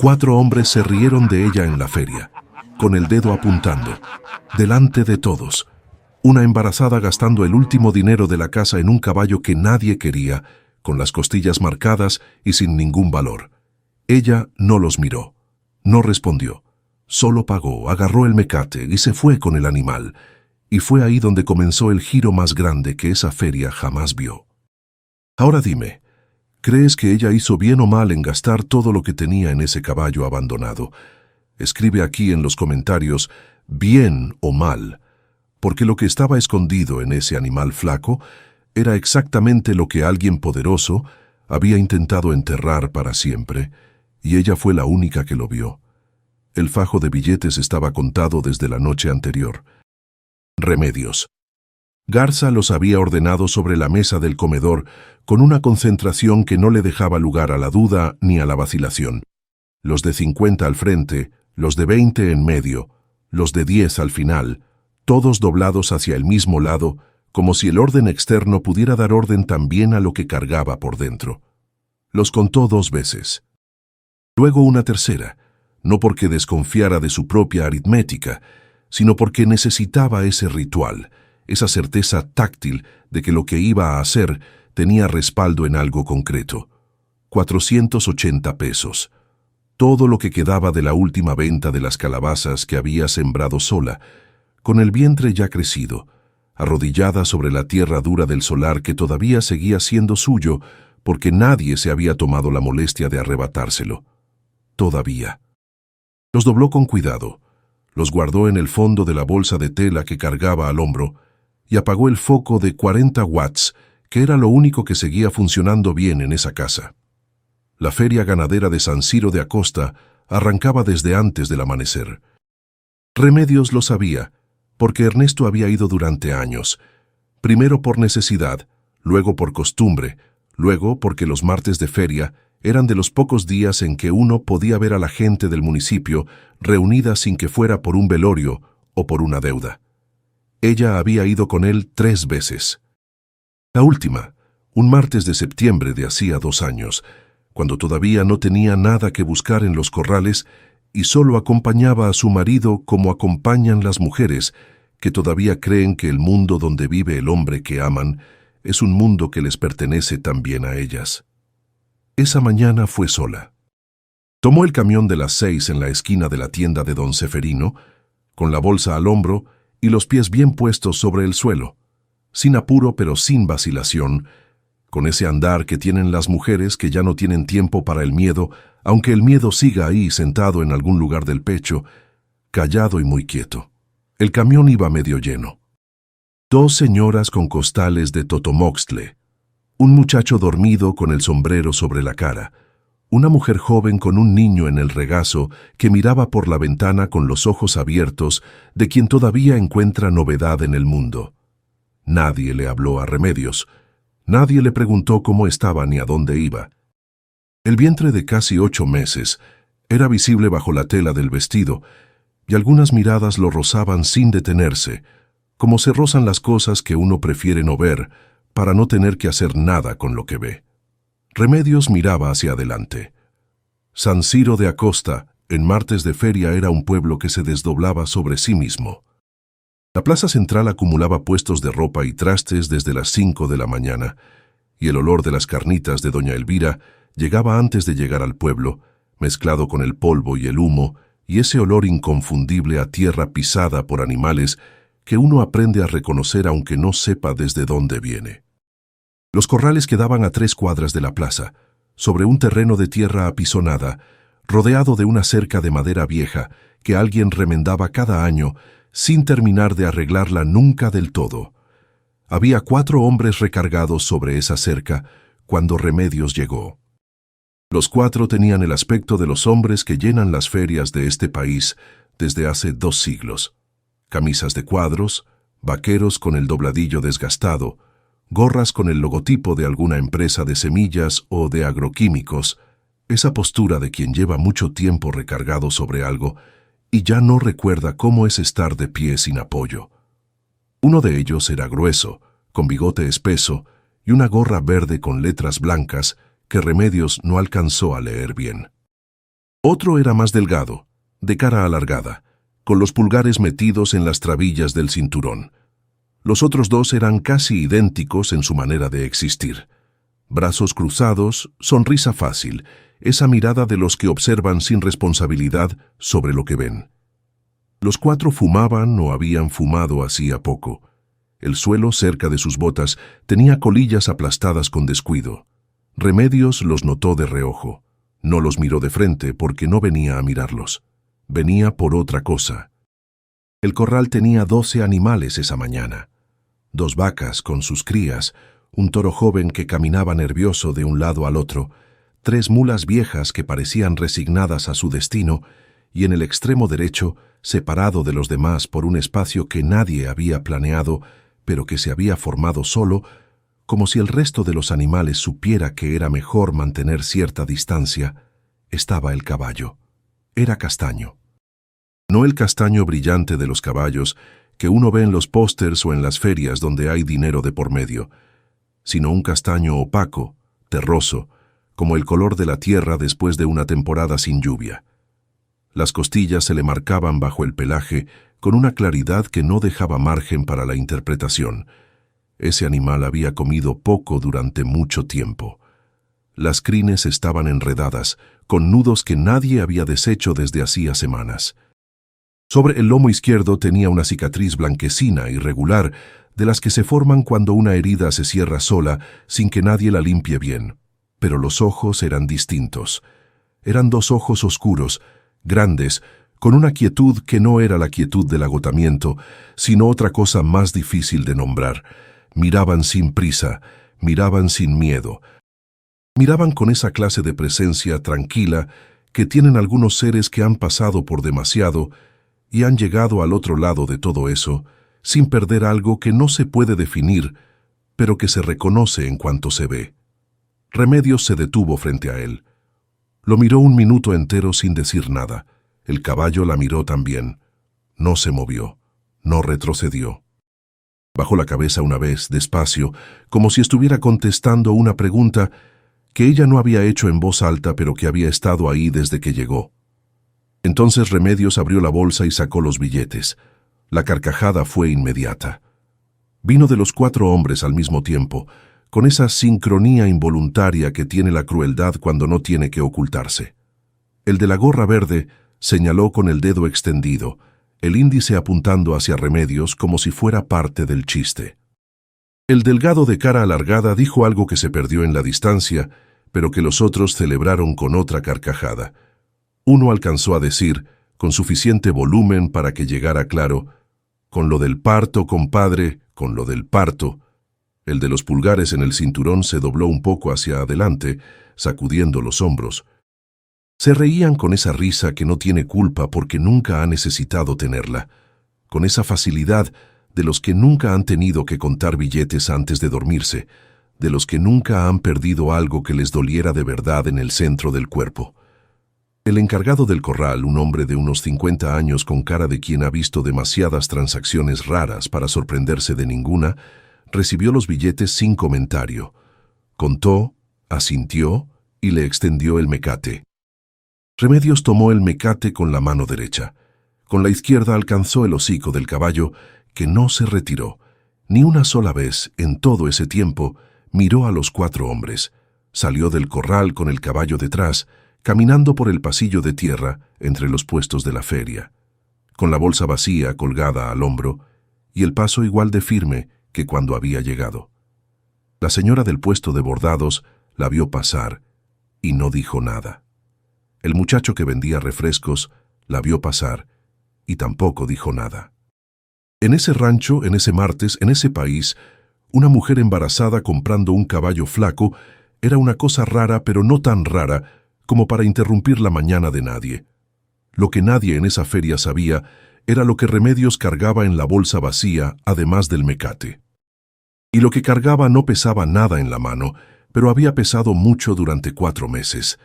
4 hombres se rieron de ella en la feria, con el dedo apuntando, delante de todos. Una embarazada gastando el último dinero de la casa en un caballo que nadie quería, con las costillas marcadas y sin ningún valor. Ella no los miró, no respondió, solo pagó, agarró el mecate y se fue con el animal, y fue ahí donde comenzó el giro más grande que esa feria jamás vio. Ahora dime, ¿crees que ella hizo bien o mal en gastar todo lo que tenía en ese caballo abandonado? Escribe aquí en los comentarios, bien o mal, porque lo que estaba escondido en ese animal flaco era exactamente lo que alguien poderoso había intentado enterrar para siempre, y ella fue la única que lo vio. El fajo de billetes estaba contado desde la noche anterior. Remedios. Garza los había ordenado sobre la mesa del comedor con una concentración que no le dejaba lugar a la duda ni a la vacilación. Los de 50 al frente, los de 20 en medio, los de 10 al final, todos doblados hacia el mismo lado, como si el orden externo pudiera dar orden también a lo que cargaba por dentro. Los contó 2 veces. Luego una tercera, no porque desconfiara de su propia aritmética, sino porque necesitaba ese ritual, esa certeza táctil de que lo que iba a hacer tenía respaldo en algo concreto. 480 pesos. Todo lo que quedaba de la última venta de las calabazas que había sembrado sola, con el vientre ya crecido, arrodillada sobre la tierra dura del solar que todavía seguía siendo suyo porque nadie se había tomado la molestia de arrebatárselo. Todavía. Los dobló con cuidado, los guardó en el fondo de la bolsa de tela que cargaba al hombro y apagó el foco de 40 watts, que era lo único que seguía funcionando bien en esa casa. La feria ganadera de San Ciro de Acosta arrancaba desde antes del amanecer. Remedios lo sabía, porque Ernesto había ido durante años, primero por necesidad, luego por costumbre, luego porque los martes de feria eran de los pocos días en que uno podía ver a la gente del municipio reunida sin que fuera por un velorio o por una deuda. Ella había ido con él 3 veces. La última, un martes de septiembre de hacía 2 años, cuando todavía no tenía nada que buscar en los corrales y solo acompañaba a su marido como acompañan las mujeres que todavía creen que el mundo donde vive el hombre que aman es un mundo que les pertenece también a ellas. Esa mañana fue sola. Tomó el camión de las 6 en la esquina de la tienda de don Seferino, con la bolsa al hombro y los pies bien puestos sobre el suelo, sin apuro pero sin vacilación, con ese andar que tienen las mujeres que ya no tienen tiempo para el miedo, aunque el miedo siga ahí sentado en algún lugar del pecho, callado y muy quieto. El camión iba medio lleno. 2 señoras con costales de totomoxtle, un muchacho dormido con el sombrero sobre la cara, una mujer joven con un niño en el regazo que miraba por la ventana con los ojos abiertos de quien todavía encuentra novedad en el mundo. Nadie le habló a Remedios, nadie le preguntó cómo estaba ni a dónde iba. El vientre de casi 8 meses era visible bajo la tela del vestido, y algunas miradas lo rozaban sin detenerse, como se rozan las cosas que uno prefiere no ver, para no tener que hacer nada con lo que ve. Remedios miraba hacia adelante. San Ciro de Acosta, en martes de feria, era un pueblo que se desdoblaba sobre sí mismo. La plaza central acumulaba puestos de ropa y trastes desde las 5 de la mañana, y el olor de las carnitas de doña Elvira llegaba antes de llegar al pueblo, mezclado con el polvo y el humo, y ese olor inconfundible a tierra pisada por animales que uno aprende a reconocer aunque no sepa desde dónde viene. Los corrales quedaban a 3 cuadras de la plaza, sobre un terreno de tierra apisonada, rodeado de una cerca de madera vieja que alguien remendaba cada año sin terminar de arreglarla nunca del todo. Había 4 hombres recargados sobre esa cerca cuando Remedios llegó. Los 4 tenían el aspecto de los hombres que llenan las ferias de este país desde hace 2 siglos. Camisas de cuadros, vaqueros con el dobladillo desgastado, gorras con el logotipo de alguna empresa de semillas o de agroquímicos, esa postura de quien lleva mucho tiempo recargado sobre algo y ya no recuerda cómo es estar de pie sin apoyo. Uno de ellos era grueso, con bigote espeso y una gorra verde con letras blancas que Remedios no alcanzó a leer bien. Otro era más delgado, de cara alargada, con los pulgares metidos en las trabillas del cinturón. Los otros dos eran casi idénticos en su manera de existir. Brazos cruzados, sonrisa fácil, esa mirada de los que observan sin responsabilidad sobre lo que ven. Los cuatro fumaban o habían fumado hacía poco. El suelo cerca de sus botas tenía colillas aplastadas con descuido. Remedios los notó de reojo. No los miró de frente porque no venía a mirarlos. Venía por otra cosa. El corral tenía 12 animales esa mañana. 2 vacas con sus crías, un toro joven que caminaba nervioso de un lado al otro, 3 mulas viejas que parecían resignadas a su destino, y en el extremo derecho, separado de los demás por un espacio que nadie había planeado, pero que se había formado solo, como si el resto de los animales supiera que era mejor mantener cierta distancia, estaba el caballo. Era castaño. No el castaño brillante de los caballos que uno ve en los pósters o en las ferias donde hay dinero de por medio, sino un castaño opaco, terroso, como el color de la tierra después de una temporada sin lluvia. Las costillas se le marcaban bajo el pelaje con una claridad que no dejaba margen para la interpretación. Ese animal había comido poco durante mucho tiempo. Las crines estaban enredadas, con nudos que nadie había deshecho desde hacía semanas. Sobre el lomo izquierdo tenía una cicatriz blanquecina, irregular, de las que se forman cuando una herida se cierra sola sin que nadie la limpie bien. Pero los ojos eran distintos. Eran 2 ojos oscuros, grandes, con una quietud que no era la quietud del agotamiento, sino otra cosa más difícil de nombrar. Miraban sin prisa, miraban sin miedo. Miraban con esa clase de presencia tranquila que tienen algunos seres que han pasado por demasiado y han llegado al otro lado de todo eso, sin perder algo que no se puede definir, pero que se reconoce en cuanto se ve. Remedios se detuvo frente a él. Lo miró un minuto entero sin decir nada. El caballo la miró también. No se movió, no retrocedió. Bajó la cabeza una vez, despacio, como si estuviera contestando una pregunta que ella no había hecho en voz alta, pero que había estado ahí desde que llegó. Entonces Remedios abrió la bolsa y sacó los billetes. La carcajada fue inmediata. Vino de los 4 hombres al mismo tiempo, con esa sincronía involuntaria que tiene la crueldad cuando no tiene que ocultarse. El de la gorra verde señaló con el dedo extendido, el índice apuntando hacia Remedios como si fuera parte del chiste. El delgado de cara alargada dijo algo que se perdió en la distancia, pero que los otros celebraron con otra carcajada. Uno alcanzó a decir, con suficiente volumen para que llegara claro, «Con lo del parto, compadre, con lo del parto». El de los pulgares en el cinturón se dobló un poco hacia adelante, sacudiendo los hombros. Se reían con esa risa que no tiene culpa porque nunca ha necesitado tenerla, con esa facilidad de los que nunca han tenido que contar billetes antes de dormirse, de los que nunca han perdido algo que les doliera de verdad en el centro del cuerpo. El encargado del corral, un hombre de unos 50 años con cara de quien ha visto demasiadas transacciones raras para sorprenderse de ninguna, recibió los billetes sin comentario. Contó, asintió y le extendió el mecate. Remedios tomó el mecate con la mano derecha. Con la izquierda alcanzó el hocico del caballo, que no se retiró. Ni una sola vez, en todo ese tiempo, miró a los 4 hombres. Salió del corral con el caballo detrás, caminando por el pasillo de tierra entre los puestos de la feria, con la bolsa vacía colgada al hombro y el paso igual de firme que cuando había llegado. La señora del puesto de bordados la vio pasar y no dijo nada. El muchacho que vendía refrescos la vio pasar y tampoco dijo nada. En ese rancho, en ese martes, en ese país, una mujer embarazada comprando un caballo flaco era una cosa rara, pero no tan rara como para interrumpir la mañana de nadie. Lo que nadie en esa feria sabía era lo que Remedios cargaba en la bolsa vacía, además del mecate. Y lo que cargaba no pesaba nada en la mano, pero había pesado mucho durante 4 meses.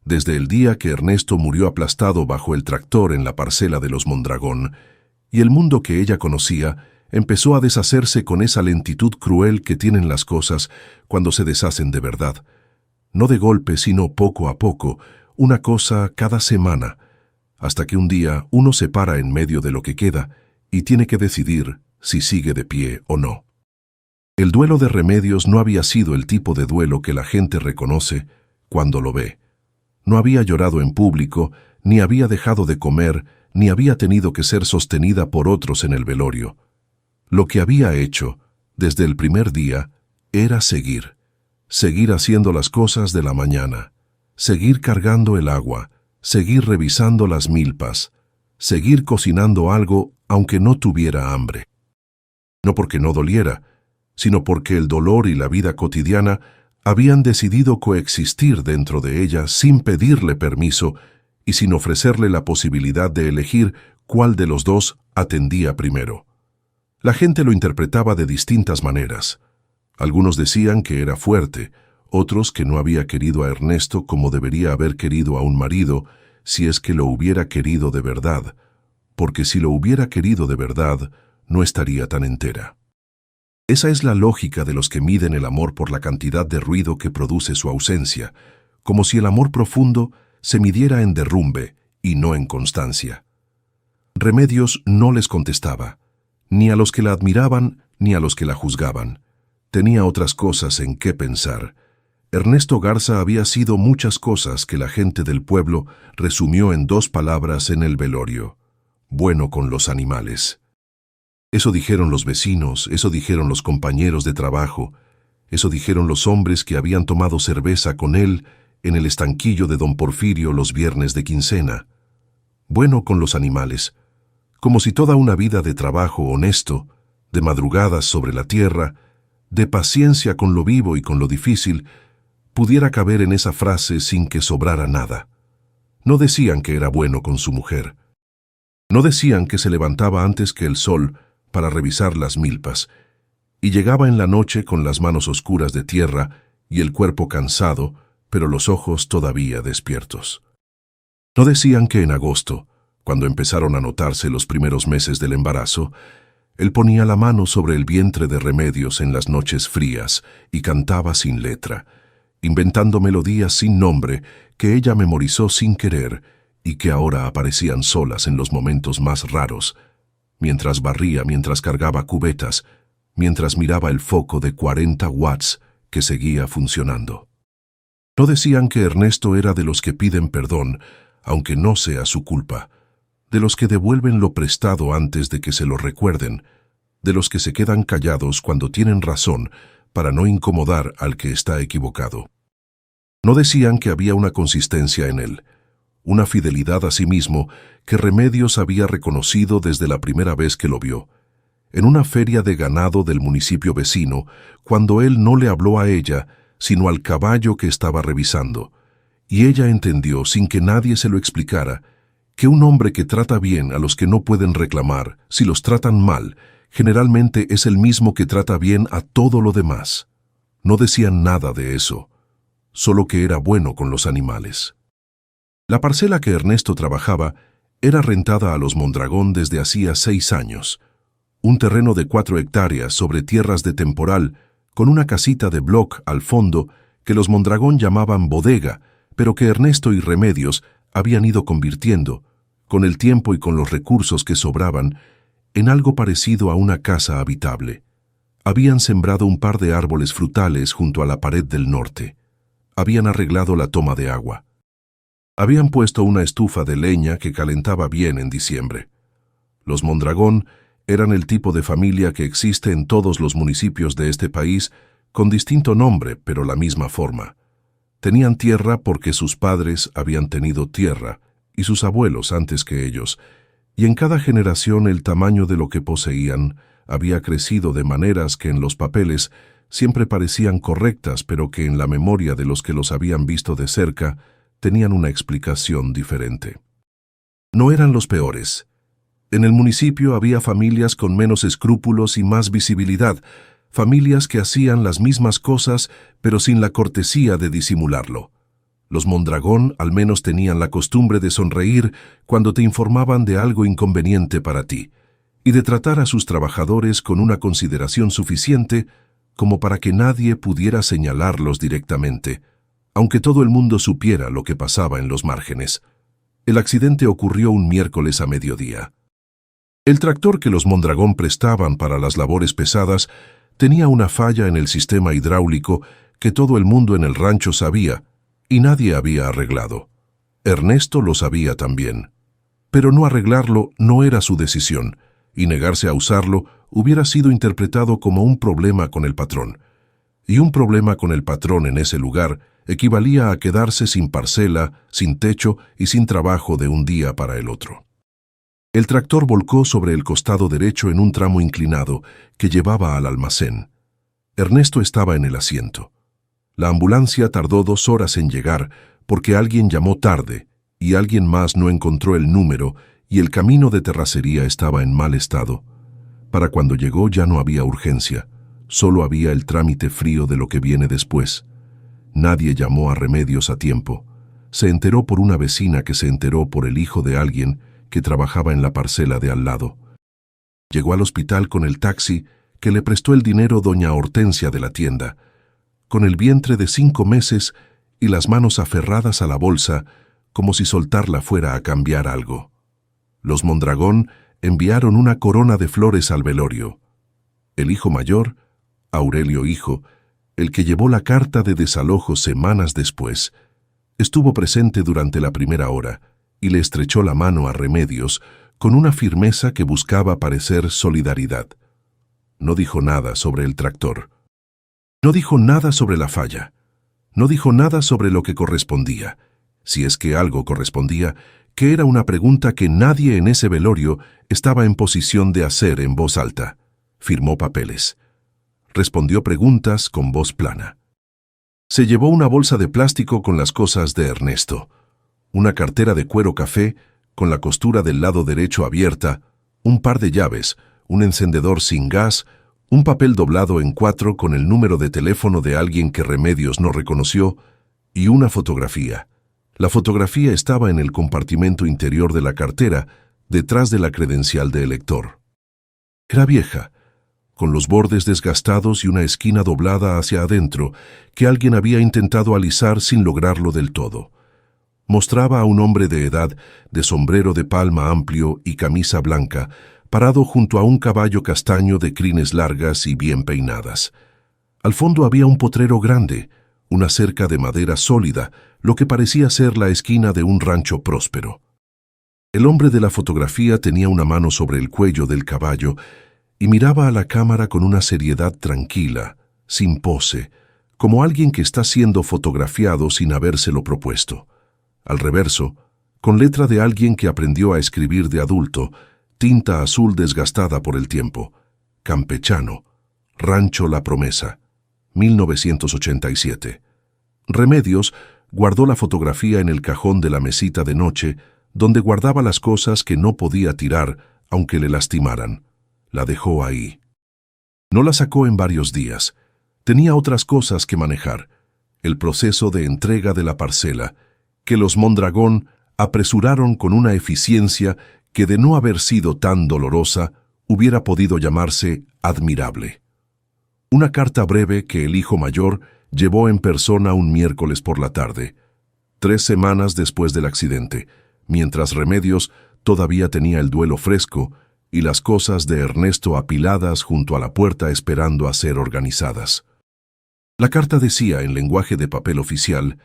Desde el día que Ernesto murió aplastado bajo el tractor en la parcela de los Mondragón, y el mundo que ella conocía empezó a deshacerse con esa lentitud cruel que tienen las cosas cuando se deshacen de verdad. No de golpe, sino poco a poco, una cosa cada semana, hasta que un día uno se para en medio de lo que queda y tiene que decidir si sigue de pie o no. El duelo de Remedios no había sido el tipo de duelo que la gente reconoce cuando lo ve. No había llorado en público, ni había dejado de comer, ni había tenido que ser sostenida por otros en el velorio. Lo que había hecho, desde el primer día, era seguir haciendo las cosas de la mañana, seguir cargando el agua, seguir revisando las milpas, seguir cocinando algo aunque no tuviera hambre. No porque no doliera, sino porque el dolor y la vida cotidiana habían decidido coexistir dentro de ella sin pedirle permiso y sin ofrecerle la posibilidad de elegir cuál de los dos atendía primero. La gente lo interpretaba de distintas maneras. Algunos decían que era fuerte, otros que no había querido a Ernesto como debería haber querido a un marido, si es que lo hubiera querido de verdad, porque si lo hubiera querido de verdad, no estaría tan entera. Esa es la lógica de los que miden el amor por la cantidad de ruido que produce su ausencia, como si el amor profundo se midiera en derrumbe y no en constancia. Remedios no les contestaba, ni a los que la admiraban ni a los que la juzgaban. Tenía otras cosas en qué pensar. Ernesto Garza había sido muchas cosas que la gente del pueblo resumió en 2 palabras en el velorio: bueno con los animales. Eso dijeron los vecinos, eso dijeron los compañeros de trabajo, eso dijeron los hombres que habían tomado cerveza con él en el estanquillo de don Porfirio los viernes de quincena. Bueno con los animales, como si toda una vida de trabajo honesto, de madrugadas sobre la tierra, de paciencia con lo vivo y con lo difícil, pudiera caber en esa frase sin que sobrara nada. No decían que era bueno con su mujer. No decían que se levantaba antes que el sol para revisar las milpas, y llegaba en la noche con las manos oscuras de tierra y el cuerpo cansado, pero los ojos todavía despiertos. No decían que en agosto, cuando empezaron a notarse los primeros meses del embarazo, él ponía la mano sobre el vientre de Remedios en las noches frías y cantaba sin letra, inventando melodías sin nombre que ella memorizó sin querer y que ahora aparecían solas en los momentos más raros, mientras barría, mientras cargaba cubetas, mientras miraba el foco de 40 watts que seguía funcionando. No decían que Ernesto era de los que piden perdón, aunque no sea su culpa, de los que devuelven lo prestado antes de que se lo recuerden, de los que se quedan callados cuando tienen razón para no incomodar al que está equivocado. No decían que había una consistencia en él, una fidelidad a sí mismo que Remedios había reconocido desde la primera vez que lo vio, en una feria de ganado del municipio vecino, cuando él no le habló a ella, sino al caballo que estaba revisando, y ella entendió, sin que nadie se lo explicara, que un hombre que trata bien a los que no pueden reclamar, si los tratan mal, generalmente es el mismo que trata bien a todo lo demás. No decían nada de eso, solo que era bueno con los animales. La parcela que Ernesto trabajaba era rentada a los Mondragón desde hacía 6 años, un terreno de 4 hectáreas sobre tierras de temporal, con una casita de bloc al fondo que los Mondragón llamaban bodega, pero que Ernesto y Remedios habían ido convirtiendo, con el tiempo y con los recursos que sobraban, en algo parecido a una casa habitable. Habían sembrado un par de árboles frutales junto a la pared del norte. Habían arreglado la toma de agua. Habían puesto una estufa de leña que calentaba bien en diciembre. Los Mondragón eran el tipo de familia que existe en todos los municipios de este país, con distinto nombre, pero la misma forma. Tenían tierra porque sus padres habían tenido tierra, y sus abuelos antes que ellos, y en cada generación el tamaño de lo que poseían había crecido de maneras que en los papeles siempre parecían correctas, pero que en la memoria de los que los habían visto de cerca tenían una explicación diferente. No eran los peores. En el municipio había familias con menos escrúpulos y más visibilidad, familias que hacían las mismas cosas pero sin la cortesía de disimularlo. Los Mondragón al menos tenían la costumbre de sonreír cuando te informaban de algo inconveniente para ti, y de tratar a sus trabajadores con una consideración suficiente como para que nadie pudiera señalarlos directamente, aunque todo el mundo supiera lo que pasaba en los márgenes. El accidente ocurrió un miércoles a mediodía. El tractor que los Mondragón prestaban para las labores pesadas tenía una falla en el sistema hidráulico que todo el mundo en el rancho sabía y nadie había arreglado. Ernesto lo sabía también. Pero no arreglarlo no era su decisión, y negarse a usarlo hubiera sido interpretado como un problema con el patrón. Y un problema con el patrón en ese lugar equivalía a quedarse sin parcela, sin techo y sin trabajo de un día para el otro. El tractor volcó sobre el costado derecho en un tramo inclinado que llevaba al almacén. Ernesto estaba en el asiento. La ambulancia tardó 2 horas en llegar porque alguien llamó tarde y alguien más no encontró el número y el camino de terracería estaba en mal estado. Para cuando llegó ya no había urgencia, solo había el trámite frío de lo que viene después. Nadie llamó a Remedios a tiempo. Se enteró por una vecina que se enteró por el hijo de alguien que trabajaba en la parcela de al lado. Llegó al hospital con el taxi que le prestó el dinero doña Hortensia de la tienda. Con el vientre de 5 meses y las manos aferradas a la bolsa, como si soltarla fuera a cambiar algo. Los Mondragón enviaron una corona de flores al velorio. El hijo mayor, Aurelio hijo, el que llevó la carta de desalojo semanas después, estuvo presente durante la primera hora y le estrechó la mano a Remedios con una firmeza que buscaba parecer solidaridad. No dijo nada sobre el tractor. No dijo nada sobre la falla. No dijo nada sobre lo que correspondía, si es que algo correspondía, que era una pregunta que nadie en ese velorio estaba en posición de hacer en voz alta. Firmó papeles. Respondió preguntas con voz plana. Se llevó una bolsa de plástico con las cosas de Ernesto, una cartera de cuero café con la costura del lado derecho abierta, un par de llaves, un encendedor sin gas, un papel doblado en 4 con el número de teléfono de alguien que Remedios no reconoció y una fotografía. La fotografía estaba en el compartimento interior de la cartera, detrás de la credencial de elector. Era vieja, con los bordes desgastados y una esquina doblada hacia adentro, que alguien había intentado alisar sin lograrlo del todo. Mostraba a un hombre de edad, de sombrero de palma amplio y camisa blanca, parado junto a un caballo castaño de crines largas y bien peinadas. Al fondo había un potrero grande, una cerca de madera sólida, lo que parecía ser la esquina de un rancho próspero. El hombre de la fotografía tenía una mano sobre el cuello del caballo y miraba a la cámara con una seriedad tranquila, sin pose, como alguien que está siendo fotografiado sin habérselo propuesto. Al reverso, con letra de alguien que aprendió a escribir de adulto, tinta azul desgastada por el tiempo, Campechano, Rancho La Promesa, 1987. Remedios guardó la fotografía en el cajón de la mesita de noche, donde guardaba las cosas que no podía tirar, aunque le lastimaran. La dejó ahí. No la sacó en varios días. Tenía otras cosas que manejar. El proceso de entrega de la parcela, que los Mondragón apresuraron con una eficiencia que, de no haber sido tan dolorosa, hubiera podido llamarse admirable. Una carta breve que el hijo mayor llevó en persona un miércoles por la tarde, 3 semanas después del accidente, mientras Remedios todavía tenía el duelo fresco y las cosas de Ernesto apiladas junto a la puerta esperando a ser organizadas. La carta decía, en lenguaje de papel oficial,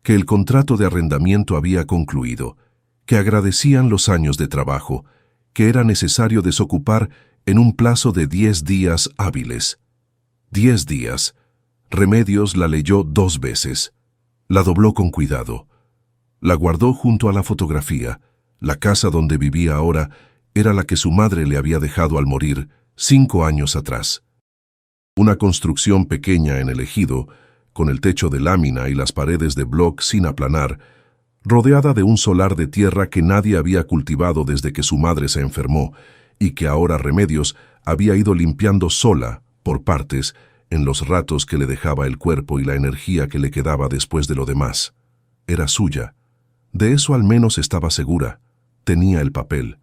que el contrato de arrendamiento había concluido, que agradecían los años de trabajo, que era necesario desocupar en un plazo de 10 días hábiles. 10 días. Remedios la leyó 2 veces. La dobló con cuidado. La guardó junto a la fotografía. La casa donde vivía ahora era la que su madre le había dejado al morir 5 años atrás. Una construcción pequeña en el ejido, con el techo de lámina y las paredes de bloc sin aplanar, rodeada de un solar de tierra que nadie había cultivado desde que su madre se enfermó y que ahora Remedios había ido limpiando sola, por partes, en los ratos que le dejaba el cuerpo y la energía que le quedaba después de lo demás. Era suya. De eso al menos estaba segura. Tenía el papel.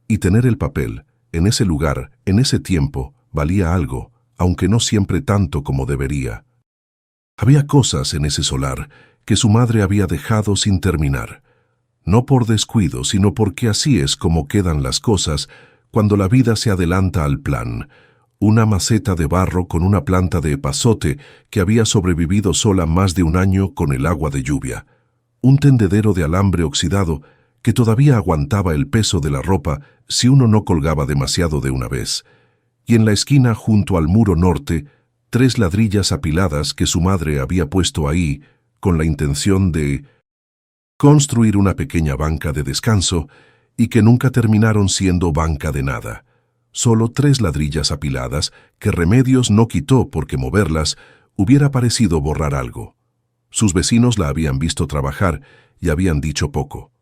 Y tener el papel, en ese lugar, en ese tiempo, valía algo, aunque no siempre tanto como debería. Había cosas en ese solar que su madre había dejado sin terminar. No por descuido, sino porque así es como quedan las cosas cuando la vida se adelanta al plan. Una maceta de barro con una planta de epazote que había sobrevivido sola más de un año con el agua de lluvia. Un tendedero de alambre oxidado que todavía aguantaba el peso de la ropa si uno no colgaba demasiado de una vez. Y en la esquina junto al muro norte, 3 ladrillas apiladas que su madre había puesto ahí con la intención de construir una pequeña banca de descanso y que nunca terminaron siendo banca de nada. Solo 3 ladrillas apiladas que Remedios no quitó porque moverlas hubiera parecido borrar algo. Sus vecinos la habían visto trabajar y habían dicho poco.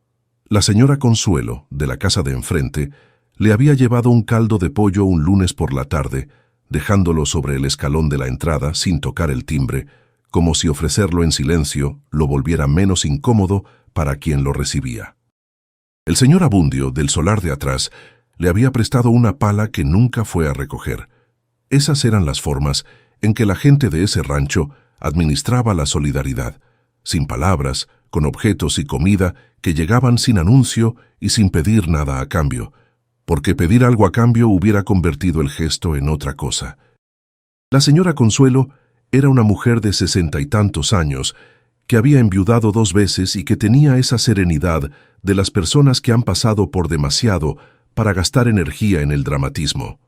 La señora Consuelo, de la casa de enfrente, le había llevado un caldo de pollo un lunes por la tarde, dejándolo sobre el escalón de la entrada sin tocar el timbre, como si ofrecerlo en silencio lo volviera menos incómodo para quien lo recibía. El señor Abundio, del solar de atrás, le había prestado una pala que nunca fue a recoger. Esas eran las formas en que la gente de ese rancho administraba la solidaridad, sin palabras, con objetos y comida que llegaban sin anuncio y sin pedir nada a cambio, porque pedir algo a cambio hubiera convertido el gesto en otra cosa. La señora Consuelo era una mujer de 60 y tantos años, que había enviudado 2 veces y que tenía esa serenidad de las personas que han pasado por demasiado para gastar energía en el dramatismo.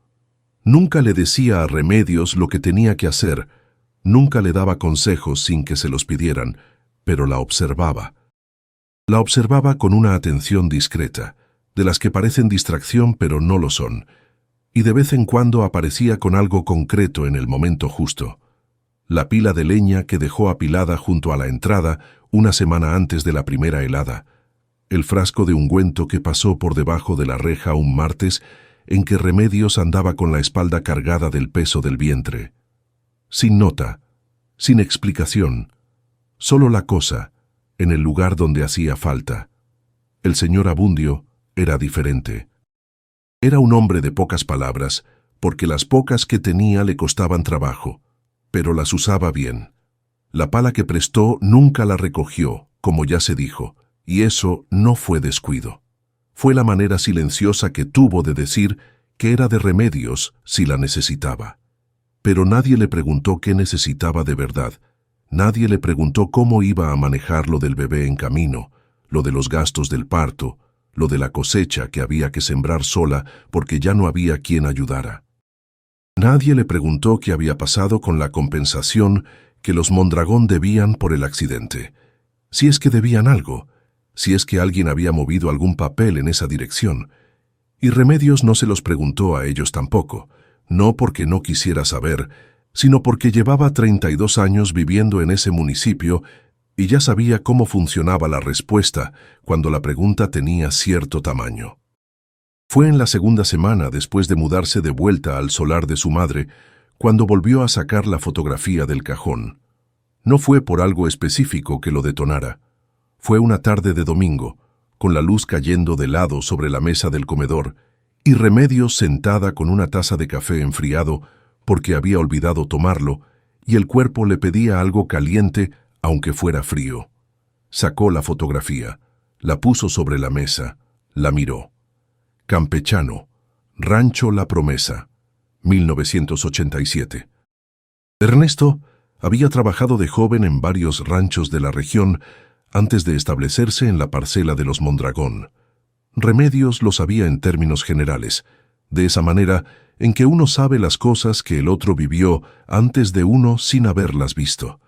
Nunca le decía a Remedios lo que tenía que hacer, nunca le daba consejos sin que se los pidieran, pero la observaba. La observaba con una atención discreta, de las que parecen distracción pero no lo son, y de vez en cuando aparecía con algo concreto en el momento justo. La pila de leña que dejó apilada junto a la entrada una semana antes de la primera helada, el frasco de ungüento que pasó por debajo de la reja un martes en que Remedios andaba con la espalda cargada del peso del vientre. Sin nota, sin explicación, solo la cosa, en el lugar donde hacía falta. El señor Abundio era diferente. Era un hombre de pocas palabras, porque las pocas que tenía le costaban trabajo, pero las usaba bien. La pala que prestó nunca la recogió, como ya se dijo, y eso no fue descuido. Fue la manera silenciosa que tuvo de decir que era de Remedios si la necesitaba. Pero nadie le preguntó qué necesitaba de verdad. Nadie le preguntó cómo iba a manejar lo del bebé en camino, lo de los gastos del parto, lo de la cosecha que había que sembrar sola porque ya no había quien ayudara. Nadie le preguntó qué había pasado con la compensación que los Mondragón debían por el accidente. Si es que debían algo, si es que alguien había movido algún papel en esa dirección. Y Remedios no se los preguntó a ellos tampoco, no porque no quisiera saber, sino porque llevaba 32 años viviendo en ese municipio y ya sabía cómo funcionaba la respuesta cuando la pregunta tenía cierto tamaño. Fue en la segunda semana después de mudarse de vuelta al solar de su madre cuando volvió a sacar la fotografía del cajón. No fue por algo específico que lo detonara. Fue una tarde de domingo, con la luz cayendo de lado sobre la mesa del comedor y Remedios sentada con una taza de café enfriado porque había olvidado tomarlo y el cuerpo le pedía algo caliente aunque fuera frío. Sacó la fotografía, la puso sobre la mesa, la miró. Campechano, Rancho La Promesa, 1987. Ernesto había trabajado de joven en varios ranchos de la región antes de establecerse en la parcela de los Mondragón. Remedios lo sabía en términos generales, de esa manera en que uno sabe las cosas que el otro vivió antes de uno sin haberlas visto.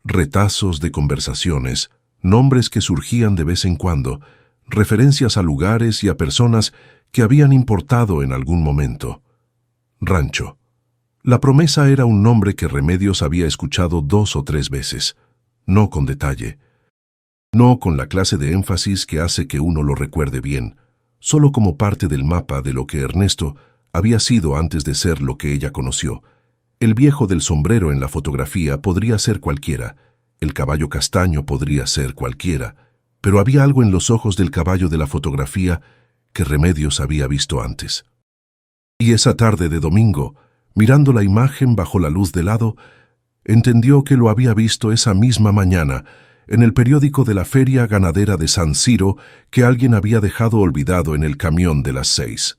Retazos de conversaciones, nombres que surgían de vez en cuando, referencias a lugares y a personas que habían importado en algún momento. Rancho. La Promesa era un nombre que Remedios había escuchado 2 o 3 veces, no con detalle, no con la clase de énfasis que hace que uno lo recuerde bien, solo como parte del mapa de lo que Ernesto había sido antes de ser lo que ella conoció. El viejo del sombrero en la fotografía podría ser cualquiera, el caballo castaño podría ser cualquiera, pero había algo en los ojos del caballo de la fotografía que Remedios había visto antes. Y esa tarde de domingo, mirando la imagen bajo la luz de lado, entendió que lo había visto esa misma mañana en el periódico de la feria ganadera de San Siro que alguien había dejado olvidado en el camión de las 6.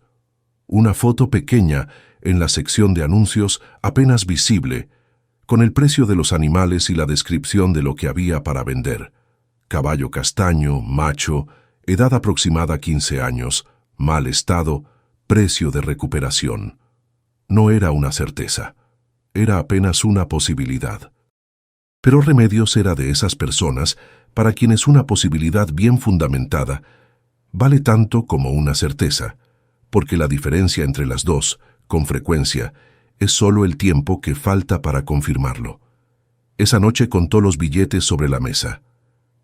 Una foto pequeña en la sección de anuncios, apenas visible, con el precio de los animales y la descripción de lo que había para vender. Caballo castaño, macho, edad aproximada 15 años, mal estado, precio de recuperación. No era una certeza, era apenas una posibilidad. Pero Remedios era de esas personas para quienes una posibilidad bien fundamentada vale tanto como una certeza, porque la diferencia entre las dos, con frecuencia, es solo el tiempo que falta para confirmarlo. Esa noche contó los billetes sobre la mesa.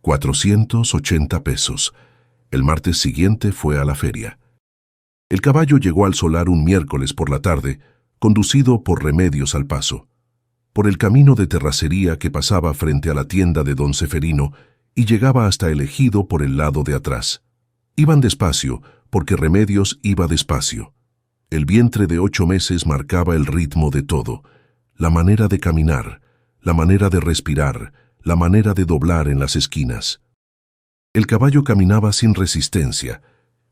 480 pesos. El martes siguiente fue a la feria. El caballo llegó al solar un miércoles por la tarde, conducido por Remedios al paso, por el camino de terracería que pasaba frente a la tienda de don Ceferino y llegaba hasta el ejido por el lado de atrás. Iban despacio, porque Remedios iba despacio. El vientre de 8 meses marcaba el ritmo de todo, la manera de caminar, la manera de respirar, la manera de doblar en las esquinas. El caballo caminaba sin resistencia,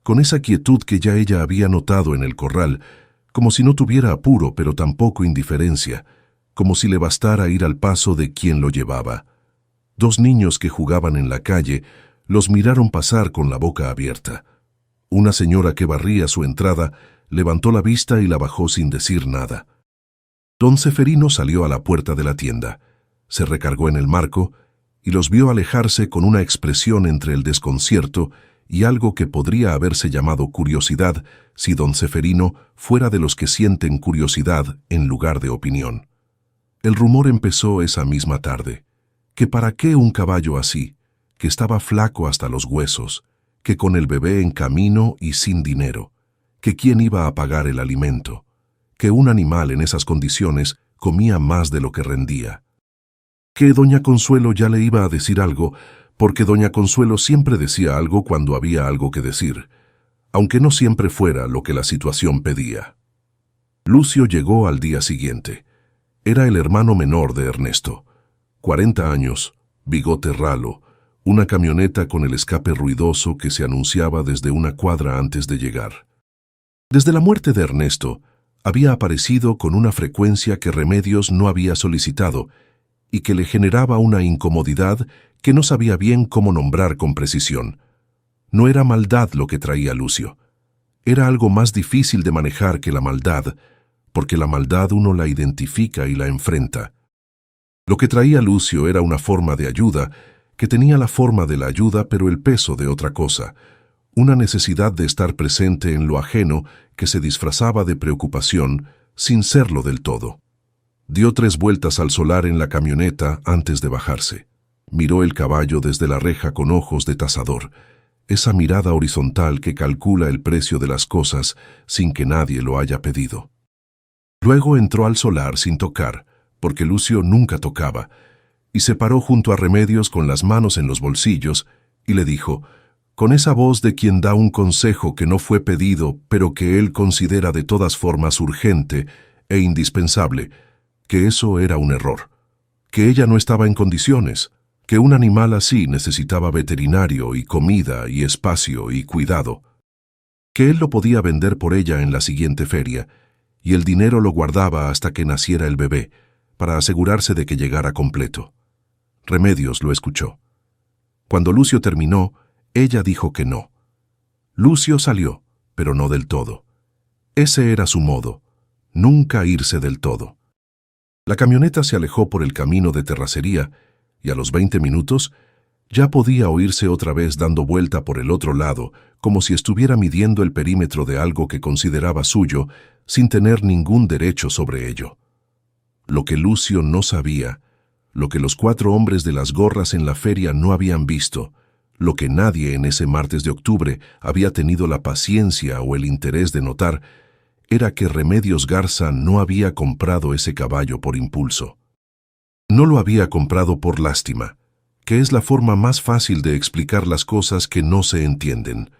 con esa quietud que ya ella había notado en el corral, como si no tuviera apuro pero tampoco indiferencia, como si le bastara ir al paso de quien lo llevaba. 2 niños que jugaban en la calle los miraron pasar con la boca abierta. Una señora que barría su entrada levantó la vista y la bajó sin decir nada. Don Ceferino salió a la puerta de la tienda, se recargó en el marco y los vio alejarse con una expresión entre el desconcierto y algo que podría haberse llamado curiosidad si don Ceferino fuera de los que sienten curiosidad en lugar de opinión. El rumor empezó esa misma tarde, que para qué un caballo así, que estaba flaco hasta los huesos, que con el bebé en camino y sin dinero, que quién iba a pagar el alimento, que un animal en esas condiciones comía más de lo que rendía. Que doña Consuelo ya le iba a decir algo, porque doña Consuelo siempre decía algo cuando había algo que decir, aunque no siempre fuera lo que la situación pedía. Lucio llegó al día siguiente. Era el hermano menor de Ernesto. 40 años, bigote ralo, una camioneta con el escape ruidoso que se anunciaba desde una cuadra antes de llegar. Desde la muerte de Ernesto, había aparecido con una frecuencia que Remedios no había solicitado y que le generaba una incomodidad que no sabía bien cómo nombrar con precisión. No era maldad lo que traía Lucio. Era algo más difícil de manejar que la maldad, porque la maldad uno la identifica y la enfrenta. Lo que traía Lucio era una forma de ayuda que tenía la forma de la ayuda pero el peso de otra cosa, una necesidad de estar presente en lo ajeno que se disfrazaba de preocupación sin serlo del todo. Dio 3 vueltas al solar en la camioneta antes de bajarse. Miró el caballo desde la reja con ojos de tasador, esa mirada horizontal que calcula el precio de las cosas sin que nadie lo haya pedido. Luego entró al solar sin tocar, porque Lucio nunca tocaba, y se paró junto a Remedios con las manos en los bolsillos y le dijo, con esa voz de quien da un consejo que no fue pedido, pero que él considera de todas formas urgente e indispensable, que eso era un error, que ella no estaba en condiciones, que un animal así necesitaba veterinario y comida y espacio y cuidado, que él lo podía vender por ella en la siguiente feria, y el dinero lo guardaba hasta que naciera el bebé, para asegurarse de que llegara completo. Remedios lo escuchó. Cuando Lucio terminó, ella dijo que no. Lucio salió, pero no del todo. Ese era su modo, nunca irse del todo. La camioneta se alejó por el camino de terracería y a los 20 minutos ya podía oírse otra vez dando vuelta por el otro lado, como si estuviera midiendo el perímetro de algo que consideraba suyo sin tener ningún derecho sobre ello. Lo que Lucio no sabía, lo que los 4 hombres de las gorras en la feria no habían visto, lo que nadie en ese martes de octubre había tenido la paciencia o el interés de notar, era que Remedios Garza no había comprado ese caballo por impulso. No lo había comprado por lástima, que es la forma más fácil de explicar las cosas que no se entienden.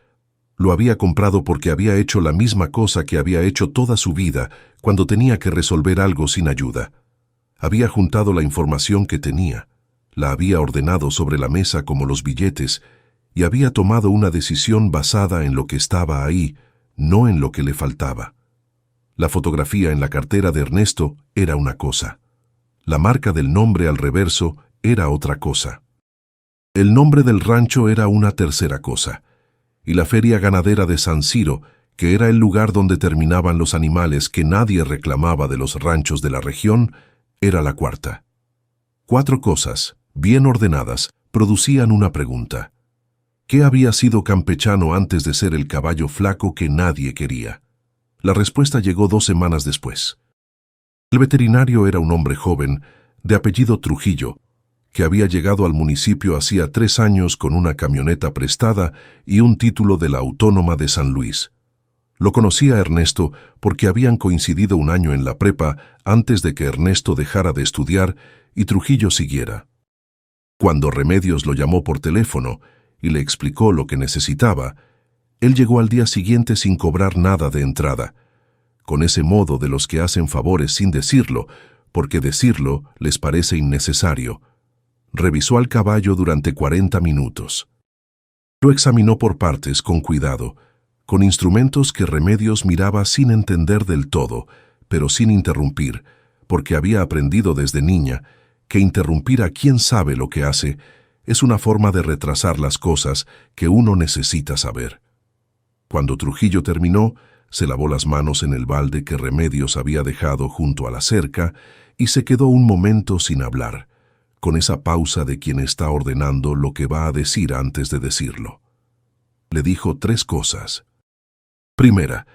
Lo había comprado porque había hecho la misma cosa que había hecho toda su vida cuando tenía que resolver algo sin ayuda. Había juntado la información que tenía, la había ordenado sobre la mesa como los billetes y había tomado una decisión basada en lo que estaba ahí, no en lo que le faltaba. La fotografía en la cartera de Ernesto era una cosa. La marca del nombre al reverso era otra cosa. El nombre del rancho era una tercera cosa. Y la feria ganadera de San Ciro, que era el lugar donde terminaban los animales que nadie reclamaba de los ranchos de la región, era la cuarta. 4 cosas, bien ordenadas, producían una pregunta. ¿Qué había sido Campechano antes de ser el caballo flaco que nadie quería? La respuesta llegó 2 semanas después. El veterinario era un hombre joven, de apellido Trujillo, que había llegado al municipio hacía 3 años con una camioneta prestada y un título de la Autónoma de San Luis. Lo conocía Ernesto porque habían coincidido un año en la prepa antes de que Ernesto dejara de estudiar y Trujillo siguiera. Cuando Remedios lo llamó por teléfono y le explicó lo que necesitaba, él llegó al día siguiente sin cobrar nada de entrada, con ese modo de los que hacen favores sin decirlo, porque decirlo les parece innecesario. Revisó al caballo durante 40 minutos. Lo examinó por partes con cuidado, con instrumentos que Remedios miraba sin entender del todo, pero sin interrumpir, porque había aprendido desde niña que interrumpir a quien sabe lo que hace es una forma de retrasar las cosas que uno necesita saber. Cuando Trujillo terminó, se lavó las manos en el balde que Remedios había dejado junto a la cerca y se quedó un momento sin hablar, con esa pausa de quien está ordenando lo que va a decir antes de decirlo. Le dijo 3 cosas. Primera,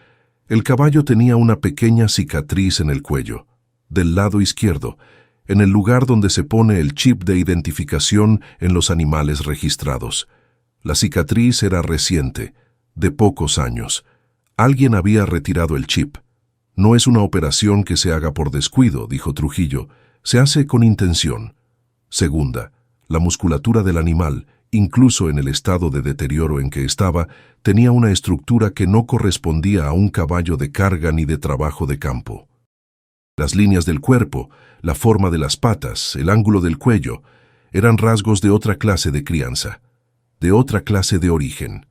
el caballo tenía una pequeña cicatriz en el cuello, del lado izquierdo, en el lugar donde se pone el chip de identificación en los animales registrados. La cicatriz era reciente, de pocos años. Alguien había retirado el chip. No es una operación que se haga por descuido, dijo Trujillo, se hace con intención. Segunda, la musculatura del animal, incluso en el estado de deterioro en que estaba, tenía una estructura que no correspondía a un caballo de carga ni de trabajo de campo. Las líneas del cuerpo, la forma de las patas, el ángulo del cuello, eran rasgos de otra clase de crianza, de otra clase de origen.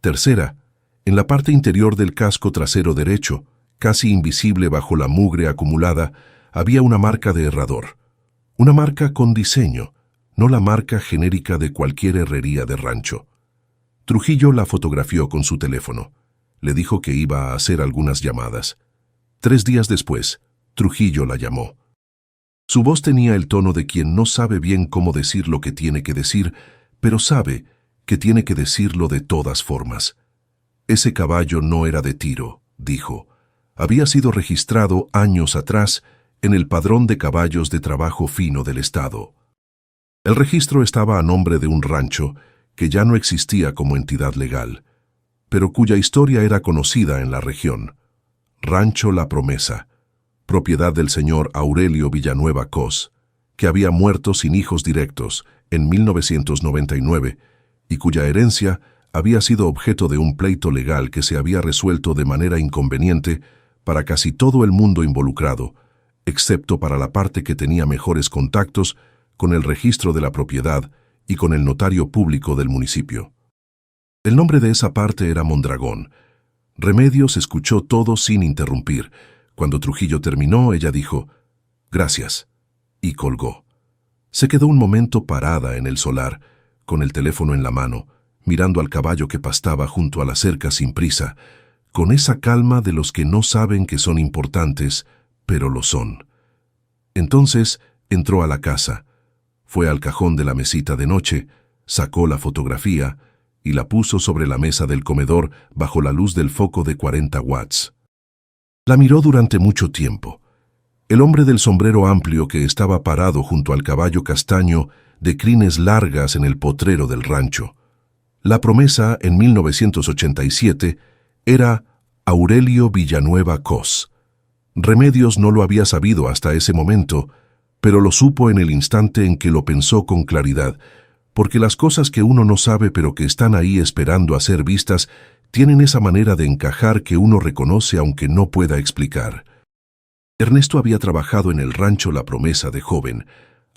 Tercera, en la parte interior del casco trasero derecho, casi invisible bajo la mugre acumulada, había una marca de herrador. Una marca con diseño, no la marca genérica de cualquier herrería de rancho. Trujillo la fotografió con su teléfono. Le dijo que iba a hacer algunas llamadas. 3 días después, Trujillo la llamó. Su voz tenía el tono de quien no sabe bien cómo decir lo que tiene que decir, pero sabe que tiene que decirlo de todas formas. Ese caballo no era de tiro, dijo. Había sido registrado años atrás en el Padrón de Caballos de Trabajo Fino del Estado. El registro estaba a nombre de un rancho que ya no existía como entidad legal, pero cuya historia era conocida en la región. Rancho La Promesa, propiedad del señor Aurelio Villanueva Cos, que había muerto sin hijos directos en 1999 y cuya herencia había sido objeto de un pleito legal que se había resuelto de manera inconveniente para casi todo el mundo involucrado, excepto para la parte que tenía mejores contactos con el registro de la propiedad y con el notario público del municipio. El nombre de esa parte era Mondragón. Remedios escuchó todo sin interrumpir. Cuando Trujillo terminó, ella dijo, «Gracias», y colgó. Se quedó un momento parada en el solar, con el teléfono en la mano, mirando al caballo que pastaba junto a la cerca sin prisa, con esa calma de los que no saben que son importantes, pero lo son. Entonces entró a la casa, fue al cajón de la mesita de noche, sacó la fotografía y la puso sobre la mesa del comedor bajo la luz del foco de 40 watts. La miró durante mucho tiempo. El hombre del sombrero amplio que estaba parado junto al caballo castaño de crines largas en el potrero del rancho. La Promesa, en 1987, era Aurelio Villanueva Cos. Remedios no lo había sabido hasta ese momento, pero lo supo en el instante en que lo pensó con claridad, porque las cosas que uno no sabe pero que están ahí esperando a ser vistas tienen esa manera de encajar que uno reconoce aunque no pueda explicar. Ernesto había trabajado en el rancho La Promesa de joven,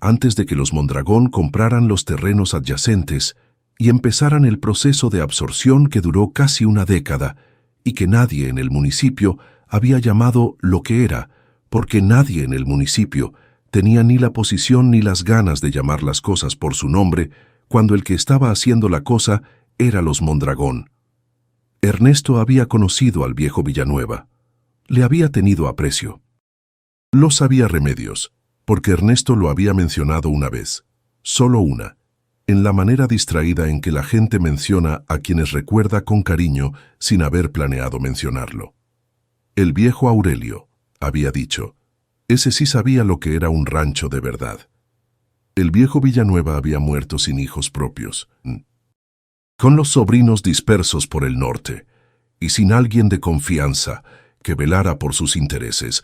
antes de que los Mondragón compraran los terrenos adyacentes y empezaran el proceso de absorción que duró casi una década y que nadie en el municipio había llamado lo que era, porque nadie en el municipio tenía ni la posición ni las ganas de llamar las cosas por su nombre cuando el que estaba haciendo la cosa era los Mondragón. Ernesto había conocido al viejo Villanueva. Le había tenido aprecio. Lo sabía Remedios, porque Ernesto lo había mencionado una vez, solo una, en la manera distraída en que la gente menciona a quienes recuerda con cariño sin haber planeado mencionarlo. El viejo Aurelio, había dicho, ese sí sabía lo que era un rancho de verdad. El viejo Villanueva había muerto sin hijos propios, con los sobrinos dispersos por el norte, y sin alguien de confianza que velara por sus intereses.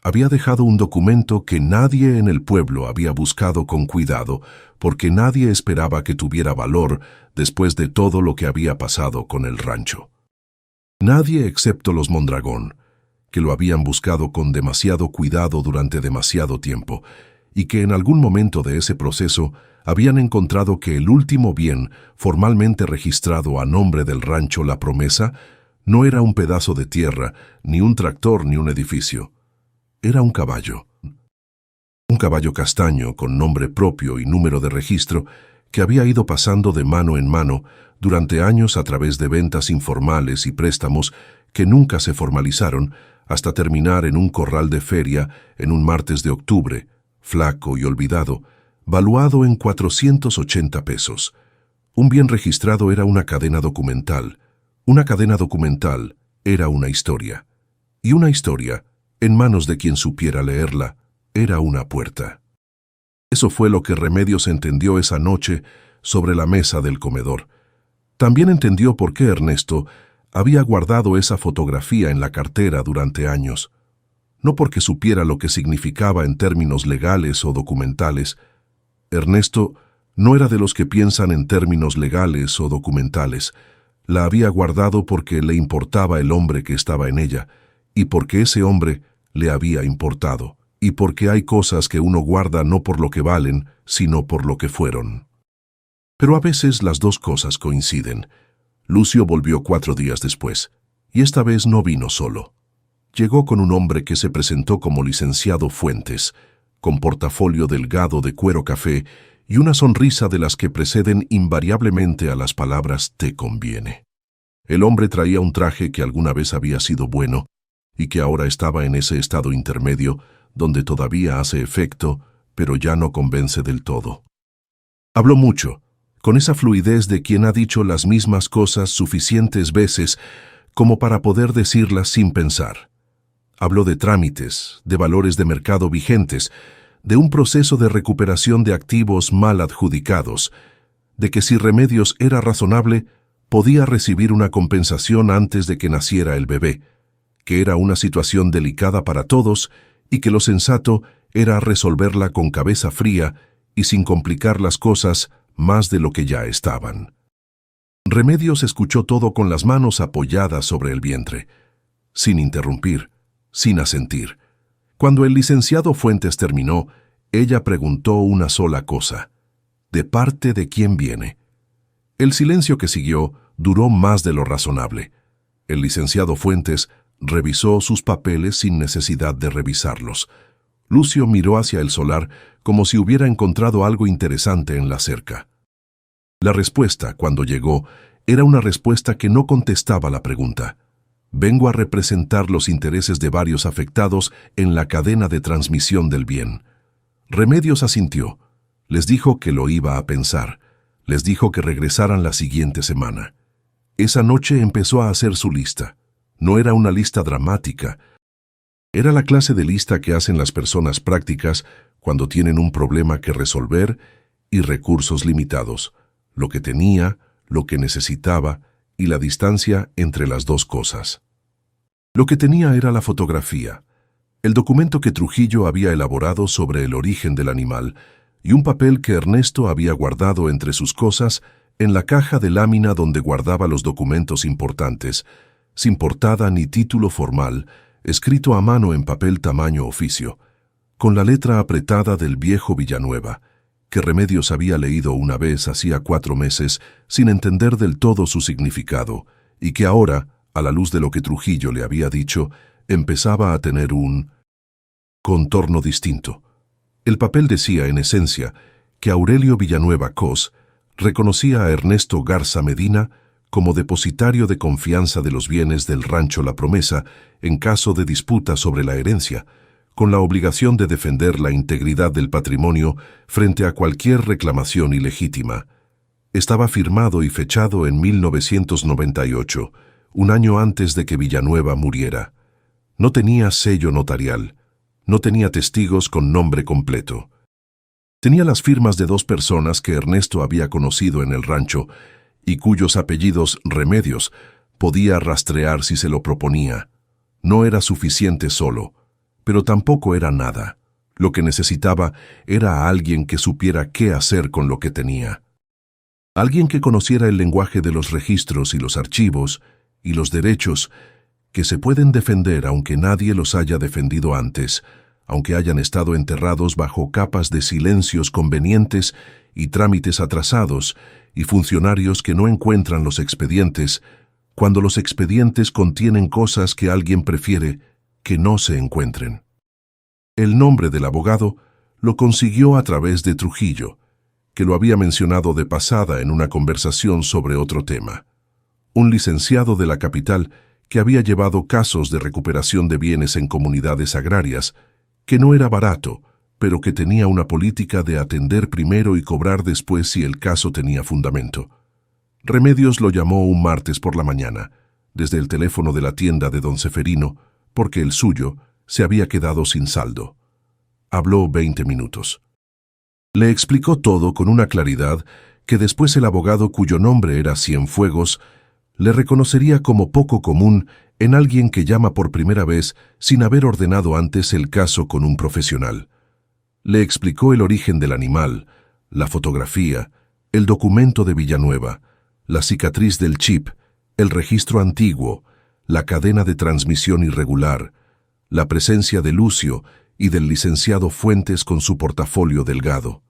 Había dejado un documento que nadie en el pueblo había buscado con cuidado, porque nadie esperaba que tuviera valor después de todo lo que había pasado con el rancho. Nadie excepto los Mondragón, que lo habían buscado con demasiado cuidado durante demasiado tiempo, y que en algún momento de ese proceso habían encontrado que el último bien formalmente registrado a nombre del rancho La Promesa no era un pedazo de tierra, ni un tractor, ni un edificio. Era un caballo. Un caballo castaño con nombre propio y número de registro que había ido pasando de mano en mano durante años a través de ventas informales y préstamos que nunca se formalizaron hasta terminar en un corral de feria en un martes de octubre, flaco y olvidado, valuado en 480 pesos. Un bien registrado era una cadena documental. Una cadena documental era una historia. Y una historia, en manos de quien supiera leerla, era una puerta. Eso fue lo que Remedios entendió esa noche sobre la mesa del comedor. También entendió por qué Ernesto había guardado esa fotografía en la cartera durante años. No porque supiera lo que significaba en términos legales o documentales. Ernesto no era de los que piensan en términos legales o documentales. La había guardado porque le importaba el hombre que estaba en ella, y porque ese hombre le había importado, y porque hay cosas que uno guarda no por lo que valen, sino por lo que fueron. Pero a veces las dos cosas coinciden. Lucio volvió 4 días después, y esta vez no vino solo. Llegó con un hombre que se presentó como licenciado Fuentes, con portafolio delgado de cuero café y una sonrisa de las que preceden invariablemente a las palabras «te conviene». El hombre traía un traje que alguna vez había sido bueno y que ahora estaba en ese estado intermedio donde todavía hace efecto, pero ya no convence del todo. Habló mucho, con esa fluidez de quien ha dicho las mismas cosas suficientes veces como para poder decirlas sin pensar. Habló de trámites, de valores de mercado vigentes, de un proceso de recuperación de activos mal adjudicados, de que si Remedios era razonable, podía recibir una compensación antes de que naciera el bebé, que era una situación delicada para todos y que lo sensato era resolverla con cabeza fría y sin complicar las cosas más de lo que ya estaban. Remedios escuchó todo con las manos apoyadas sobre el vientre, sin interrumpir, sin asentir. Cuando el licenciado Fuentes terminó, ella preguntó una sola cosa: ¿de parte de quién viene? El silencio que siguió duró más de lo razonable. El licenciado Fuentes revisó sus papeles sin necesidad de revisarlos. Lucio miró hacia el solar como si hubiera encontrado algo interesante en la cerca. La respuesta, cuando llegó, era una respuesta que no contestaba la pregunta. Vengo a representar los intereses de varios afectados en la cadena de transmisión del bien. Remedios asintió. Les dijo que lo iba a pensar. Les dijo que regresaran la siguiente semana. Esa noche empezó a hacer su lista. No era una lista dramática. Era la clase de lista que hacen las personas prácticas cuando tienen un problema que resolver y recursos limitados, lo que tenía, lo que necesitaba y la distancia entre las dos cosas. Lo que tenía era la fotografía, el documento que Trujillo había elaborado sobre el origen del animal y un papel que Ernesto había guardado entre sus cosas en la caja de lámina donde guardaba los documentos importantes, sin portada ni título formal, escrito a mano en papel tamaño oficio. con la letra apretada del viejo Villanueva, que Remedios había leído una vez hacía 4 meses sin entender del todo su significado, y que ahora, a la luz de lo que Trujillo le había dicho, empezaba a tener un contorno distinto. El papel decía, en esencia, que Aurelio Villanueva Cos reconocía a Ernesto Garza Medina como depositario de confianza de los bienes del rancho La Promesa en caso de disputa sobre la herencia, con la obligación de defender la integridad del patrimonio frente a cualquier reclamación ilegítima. Estaba firmado y fechado en 1998, un año antes de que Villanueva muriera. No tenía sello notarial, no tenía testigos con nombre completo. Tenía las firmas de 2 personas que Ernesto había conocido en el rancho y cuyos apellidos Remedios podía rastrear si se lo proponía. No era suficiente solo, pero tampoco era nada. Lo que necesitaba era a alguien que supiera qué hacer con lo que tenía. Alguien que conociera el lenguaje de los registros y los archivos y los derechos que se pueden defender aunque nadie los haya defendido antes, aunque hayan estado enterrados bajo capas de silencios convenientes y trámites atrasados y funcionarios que no encuentran los expedientes, cuando los expedientes contienen cosas que alguien prefiere que no se encuentren. El nombre del abogado lo consiguió a través de Trujillo, que lo había mencionado de pasada en una conversación sobre otro tema. Un licenciado de la capital que había llevado casos de recuperación de bienes en comunidades agrarias, que no era barato, pero que tenía una política de atender primero y cobrar después si el caso tenía fundamento. Remedios lo llamó un martes por la mañana, desde el teléfono de la tienda de don Seferino, porque el suyo se había quedado sin saldo. Habló 20 minutos. Le explicó todo con una claridad que después el abogado, cuyo nombre era Cienfuegos, le reconocería como poco común en alguien que llama por primera vez sin haber ordenado antes el caso con un profesional. Le explicó el origen del animal, la fotografía, el documento de Villanueva, la cicatriz del chip, el registro antiguo, la cadena de transmisión irregular, la presencia de Lucio y del licenciado Fuentes con su portafolio delgado.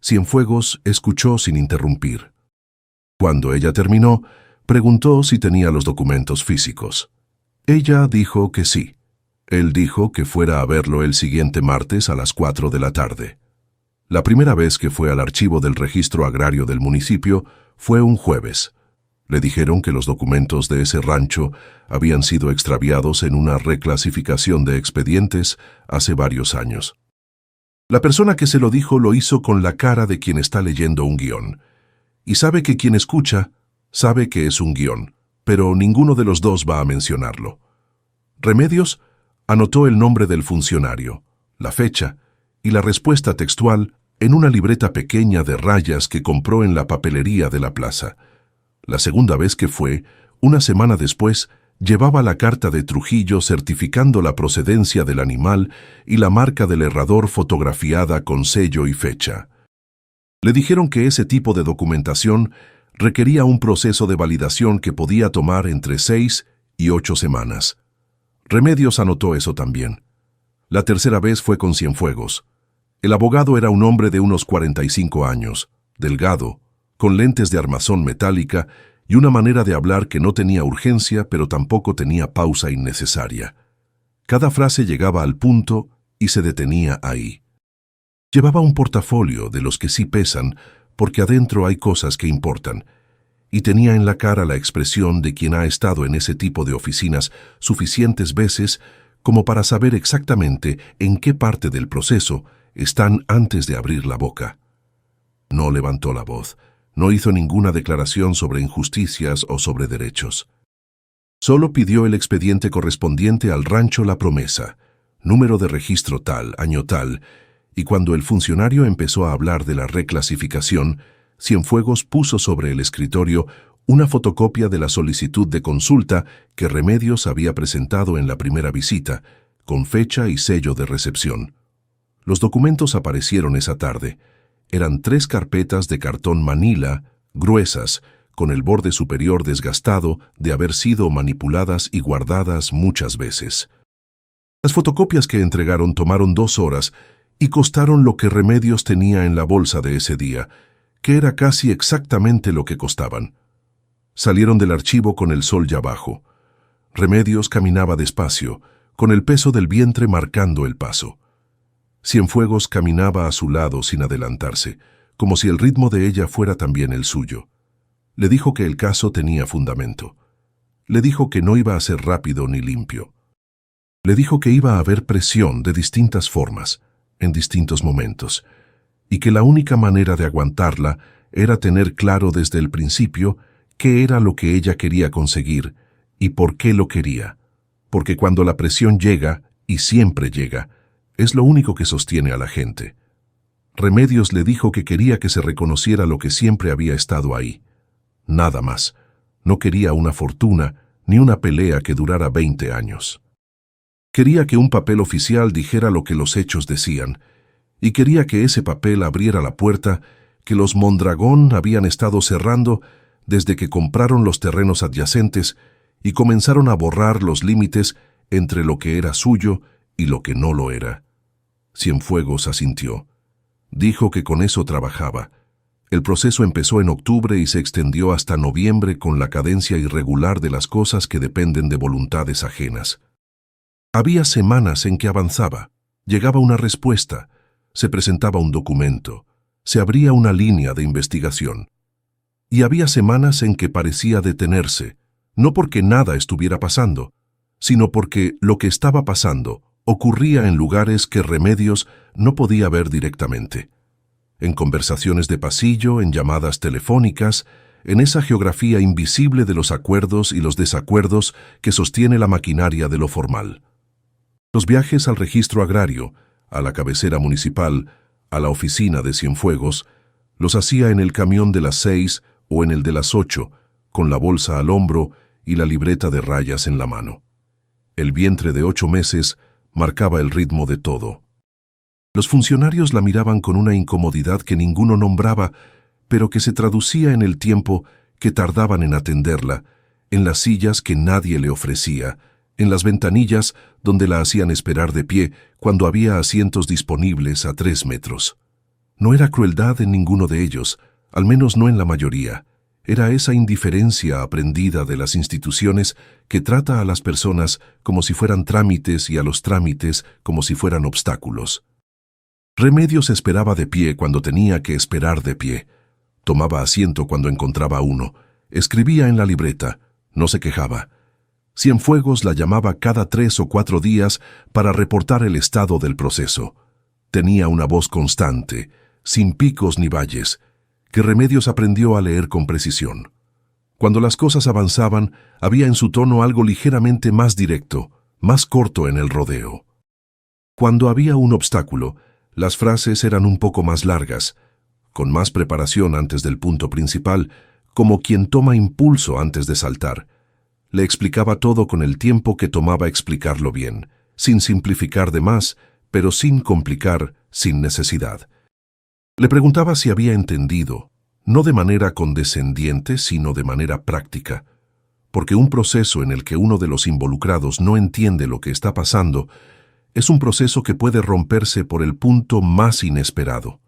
Cienfuegos escuchó sin interrumpir. Cuando ella terminó, preguntó si tenía los documentos físicos. Ella dijo que sí. Él dijo que fuera a verlo el siguiente martes a las 4 de la tarde. La primera vez que fue al archivo del registro agrario del municipio fue un jueves. Le dijeron que los documentos de ese rancho habían sido extraviados en una reclasificación de expedientes hace varios años. La persona que se lo dijo lo hizo con la cara de quien está leyendo un guión. Y sabe que quien escucha sabe que es un guión, pero ninguno de los dos va a mencionarlo. Remedios anotó el nombre del funcionario, la fecha y la respuesta textual en una libreta pequeña de rayas que compró en la papelería de la plaza. La segunda vez que fue, una semana después, llevaba la carta de Trujillo certificando la procedencia del animal y la marca del herrador fotografiada con sello y fecha. Le dijeron que ese tipo de documentación requería un proceso de validación que podía tomar entre 6 y 8 semanas. Remedios anotó eso también. La tercera vez fue con Cienfuegos. El abogado era un hombre de unos 45 años, delgado, con lentes de armazón metálica y una manera de hablar que no tenía urgencia, pero tampoco tenía pausa innecesaria. Cada frase llegaba al punto y se detenía ahí. Llevaba un portafolio de los que sí pesan, porque adentro hay cosas que importan, y tenía en la cara la expresión de quien ha estado en ese tipo de oficinas suficientes veces como para saber exactamente en qué parte del proceso están antes de abrir la boca. No levantó la voz, no hizo ninguna declaración sobre injusticias o sobre derechos. Solo pidió el expediente correspondiente al rancho La Promesa, número de registro tal, año tal, y cuando el funcionario empezó a hablar de la reclasificación, Cienfuegos puso sobre el escritorio una fotocopia de la solicitud de consulta que Remedios había presentado en la primera visita, con fecha y sello de recepción. Los documentos aparecieron esa tarde. Eran 3 carpetas de cartón manila, gruesas, con el borde superior desgastado de haber sido manipuladas y guardadas muchas veces. Las fotocopias que entregaron tomaron 2 horas y costaron lo que Remedios tenía en la bolsa de ese día, que era casi exactamente lo que costaban. Salieron del archivo con el sol ya bajo. Remedios caminaba despacio, con el peso del vientre marcando el paso. Cienfuegos caminaba a su lado sin adelantarse, como si el ritmo de ella fuera también el suyo. Le dijo que el caso tenía fundamento. Le dijo que no iba a ser rápido ni limpio. Le dijo que iba a haber presión de distintas formas, en distintos momentos, y que la única manera de aguantarla era tener claro desde el principio qué era lo que ella quería conseguir y por qué lo quería. Porque cuando la presión llega, y siempre llega, es lo único que sostiene a la gente. Remedios le dijo que quería que se reconociera lo que siempre había estado ahí. Nada más. No quería una fortuna ni una pelea que durara 20 años. Quería que un papel oficial dijera lo que los hechos decían, y quería que ese papel abriera la puerta que los Mondragón habían estado cerrando desde que compraron los terrenos adyacentes y comenzaron a borrar los límites entre lo que era suyo y lo que no lo era. Cienfuegos asintió. Dijo que con eso trabajaba. El proceso empezó en octubre y se extendió hasta noviembre con la cadencia irregular de las cosas que dependen de voluntades ajenas. Había semanas en que avanzaba, llegaba una respuesta, se presentaba un documento, se abría una línea de investigación. Y había semanas en que parecía detenerse, no porque nada estuviera pasando, sino porque lo que estaba pasando ocurría en lugares que Remedios no podía ver directamente. En conversaciones de pasillo, en llamadas telefónicas, en esa geografía invisible de los acuerdos y los desacuerdos que sostiene la maquinaria de lo formal. Los viajes al registro agrario, a la cabecera municipal, a la oficina de Cienfuegos, los hacía en el camión de las 6 o en el de las 8, con la bolsa al hombro y la libreta de rayas en la mano. El vientre de 8 meses marcaba el ritmo de todo. Los funcionarios la miraban con una incomodidad que ninguno nombraba, pero que se traducía en el tiempo que tardaban en atenderla, en las sillas que nadie le ofrecía, en las ventanillas donde la hacían esperar de pie cuando había asientos disponibles a 3 metros. No era crueldad en ninguno de ellos, al menos no en la mayoría. Era esa indiferencia aprendida de las instituciones que trata a las personas como si fueran trámites y a los trámites como si fueran obstáculos. Remedios esperaba de pie cuando tenía que esperar de pie. Tomaba asiento cuando encontraba uno. Escribía en la libreta. No se quejaba. Cienfuegos la llamaba cada 3 o 4 días para reportar el estado del proceso. Tenía una voz constante, sin picos ni valles, que Remedios aprendió a leer con precisión. Cuando las cosas avanzaban, había en su tono algo ligeramente más directo, más corto en el rodeo. Cuando había un obstáculo, las frases eran un poco más largas, con más preparación antes del punto principal, como quien toma impulso antes de saltar. Le explicaba todo con el tiempo que tomaba explicarlo bien, sin simplificar de más, pero sin complicar, sin necesidad. Le preguntaba si había entendido, no de manera condescendiente, sino de manera práctica, porque un proceso en el que uno de los involucrados no entiende lo que está pasando es un proceso que puede romperse por el punto más inesperado.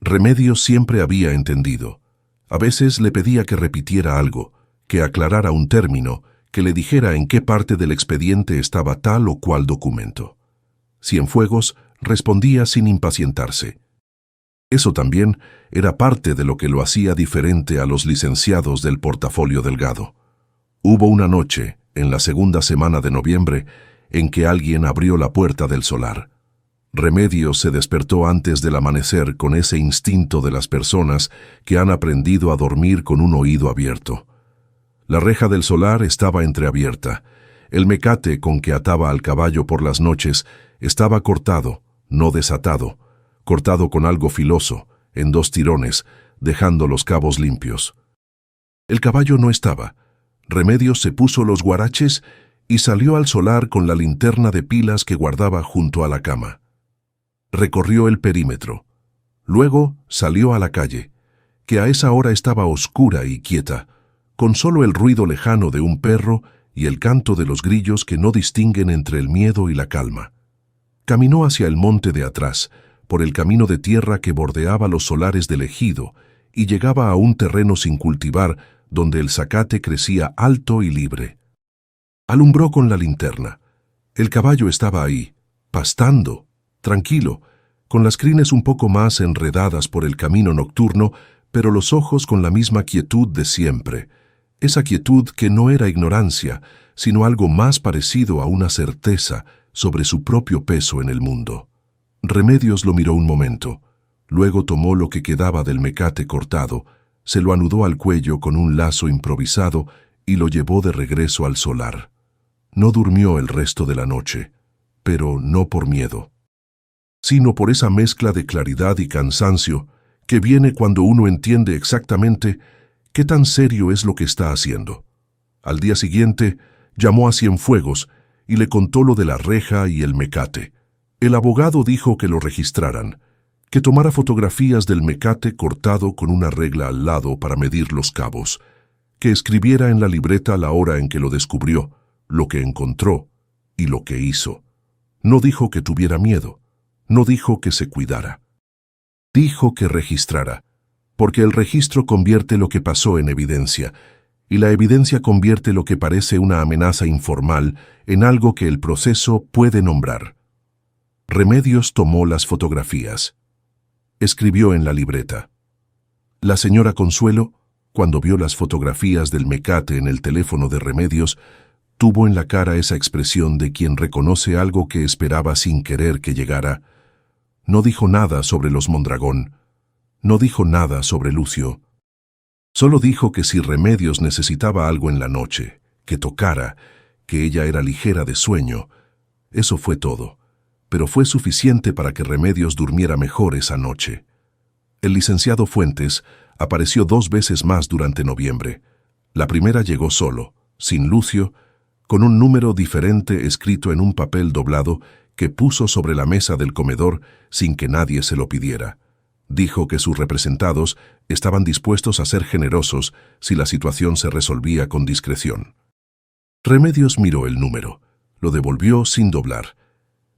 Remedios siempre había entendido. A veces le pedía que repitiera algo, que aclarara un término, que le dijera en qué parte del expediente estaba tal o cual documento. Cienfuegos respondía sin impacientarse. Eso también era parte de lo que lo hacía diferente a los licenciados del portafolio delgado. Hubo una noche, en la segunda semana de noviembre, en que alguien abrió la puerta del solar. Remedios se despertó antes del amanecer con ese instinto de las personas que han aprendido a dormir con un oído abierto. La reja del solar estaba entreabierta. El mecate con que ataba al caballo por las noches estaba cortado, no desatado, cortado con algo filoso, en 2 tirones, dejando los cabos limpios. El caballo no estaba. Remedios se puso los guaraches y salió al solar con la linterna de pilas que guardaba junto a la cama. Recorrió el perímetro. Luego salió a la calle, que a esa hora estaba oscura y quieta, con solo el ruido lejano de un perro y el canto de los grillos que no distinguen entre el miedo y la calma. Caminó hacia el monte de atrás, por el camino de tierra que bordeaba los solares del ejido, y llegaba a un terreno sin cultivar, donde el zacate crecía alto y libre. Alumbró con la linterna. El caballo estaba ahí, pastando, tranquilo, con las crines un poco más enredadas por el camino nocturno, pero los ojos con la misma quietud de siempre. Esa quietud que no era ignorancia, sino algo más parecido a una certeza sobre su propio peso en el mundo. Remedios lo miró un momento. Luego tomó lo que quedaba del mecate cortado, se lo anudó al cuello con un lazo improvisado y lo llevó de regreso al solar. No durmió el resto de la noche, pero no por miedo, sino por esa mezcla de claridad y cansancio que viene cuando uno entiende exactamente qué tan serio es lo que está haciendo. Al día siguiente, llamó a Cienfuegos y le contó lo de la reja y el mecate. El abogado dijo que lo registraran, que tomara fotografías del mecate cortado con una regla al lado para medir los cabos, que escribiera en la libreta la hora en que lo descubrió, lo que encontró y lo que hizo. No dijo que tuviera miedo, no dijo que se cuidara. Dijo que registrara, porque el registro convierte lo que pasó en evidencia, y la evidencia convierte lo que parece una amenaza informal en algo que el proceso puede nombrar. Remedios tomó las fotografías. Escribió en la libreta. La señora Consuelo, cuando vio las fotografías del mecate en el teléfono de Remedios, tuvo en la cara esa expresión de quien reconoce algo que esperaba sin querer que llegara. No dijo nada sobre los Mondragón, no dijo nada sobre Lucio. Solo dijo que si Remedios necesitaba algo en la noche, que tocara, que ella era ligera de sueño. Eso fue todo, pero fue suficiente para que Remedios durmiera mejor esa noche. El licenciado Fuentes apareció 2 veces más durante noviembre. La primera llegó solo, sin Lucio, con un número diferente escrito en un papel doblado que puso sobre la mesa del comedor sin que nadie se lo pidiera. Dijo que sus representados estaban dispuestos a ser generosos si la situación se resolvía con discreción. Remedios miró el número, lo devolvió sin doblar.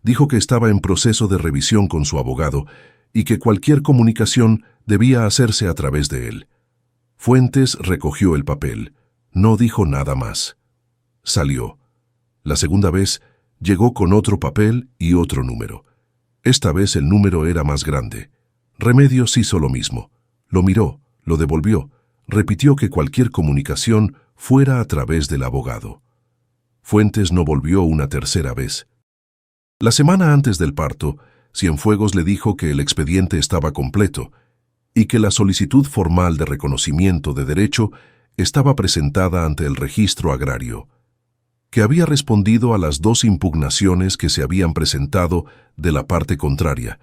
Dijo que estaba en proceso de revisión con su abogado y que cualquier comunicación debía hacerse a través de él. Fuentes recogió el papel, no dijo nada más. Salió. La segunda vez llegó con otro papel y otro número. Esta vez el número era más grande. Remedios hizo lo mismo. Lo miró, lo devolvió, repitió que cualquier comunicación fuera a través del abogado. Fuentes no volvió una tercera vez. La semana antes del parto, Cienfuegos le dijo que el expediente estaba completo y que la solicitud formal de reconocimiento de derecho estaba presentada ante el registro agrario, que había respondido a las 2 impugnaciones que se habían presentado de la parte contraria,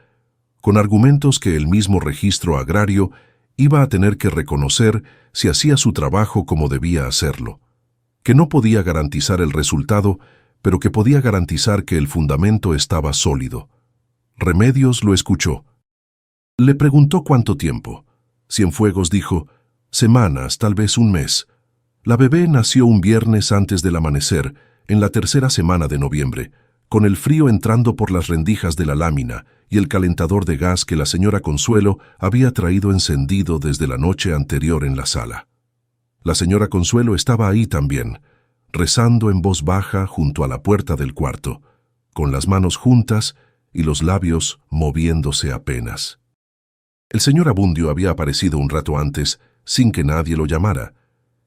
con argumentos que el mismo registro agrario iba a tener que reconocer si hacía su trabajo como debía hacerlo, que no podía garantizar el resultado, pero que podía garantizar que el fundamento estaba sólido. Remedios lo escuchó. Le preguntó cuánto tiempo. Cienfuegos dijo, semanas, tal vez un mes. La bebé nació un viernes antes del amanecer, en la tercera semana de noviembre, con el frío entrando por las rendijas de la lámina y el calentador de gas que la señora Consuelo había traído encendido desde la noche anterior en la sala. La señora Consuelo estaba ahí también, rezando en voz baja junto a la puerta del cuarto, con las manos juntas y los labios moviéndose apenas. El señor Abundio había aparecido un rato antes, sin que nadie lo llamara,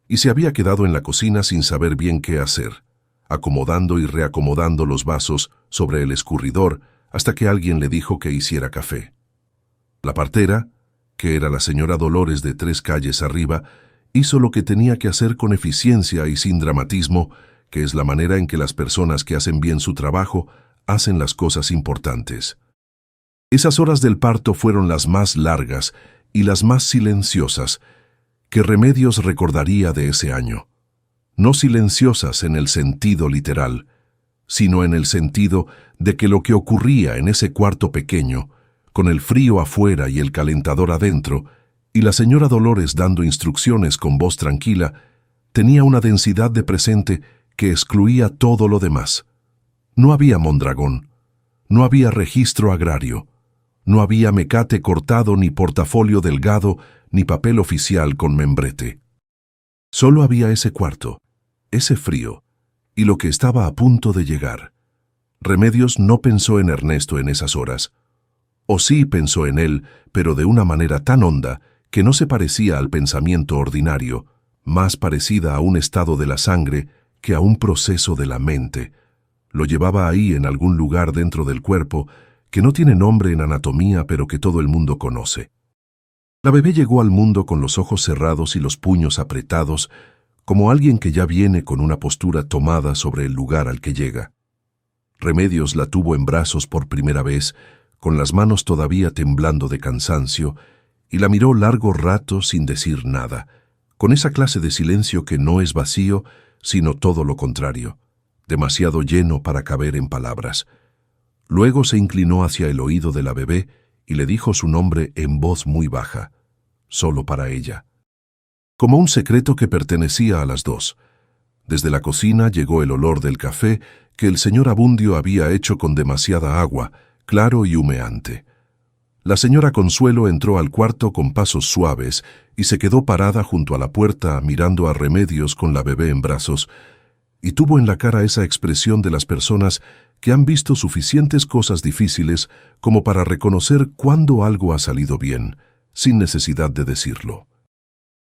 y se había quedado en la cocina sin saber bien qué hacer, acomodando y reacomodando los vasos sobre el escurridor hasta que alguien le dijo que hiciera café. La partera, que era la señora Dolores de 3 calles arriba, hizo lo que tenía que hacer con eficiencia y sin dramatismo, que es la manera en que las personas que hacen bien su trabajo hacen las cosas importantes. Esas horas del parto fueron las más largas y las más silenciosas que Remedios recordaría de ese año. No silenciosas en el sentido literal, sino en el sentido de que lo que ocurría en ese cuarto pequeño, con el frío afuera y el calentador adentro, y la señora Dolores dando instrucciones con voz tranquila, tenía una densidad de presente que excluía todo lo demás. No había Mondragón, no había registro agrario, no había mecate cortado, ni portafolio delgado, ni papel oficial con membrete. Solo había ese cuarto, ese frío, y lo que estaba a punto de llegar. Remedios no pensó en Ernesto en esas horas. O sí pensó en él, pero de una manera tan honda que no se parecía al pensamiento ordinario, más parecida a un estado de la sangre que a un proceso de la mente. Lo llevaba ahí en algún lugar dentro del cuerpo, que no tiene nombre en anatomía, pero que todo el mundo conoce. La bebé llegó al mundo con los ojos cerrados y los puños apretados, como alguien que ya viene con una postura tomada sobre el lugar al que llega. Remedios la tuvo en brazos por primera vez, con las manos todavía temblando de cansancio, y la miró largo rato sin decir nada, con esa clase de silencio que no es vacío, sino todo lo contrario, demasiado lleno para caber en palabras. Luego se inclinó hacia el oído de la bebé y le dijo su nombre en voz muy baja, solo para ella. Como un secreto que pertenecía a las dos. Desde la cocina llegó el olor del café que el señor Abundio había hecho con demasiada agua, claro y humeante. La señora Consuelo entró al cuarto con pasos suaves y se quedó parada junto a la puerta mirando a Remedios con la bebé en brazos, y tuvo en la cara esa expresión de las personas que han visto suficientes cosas difíciles como para reconocer cuándo algo ha salido bien, sin necesidad de decirlo.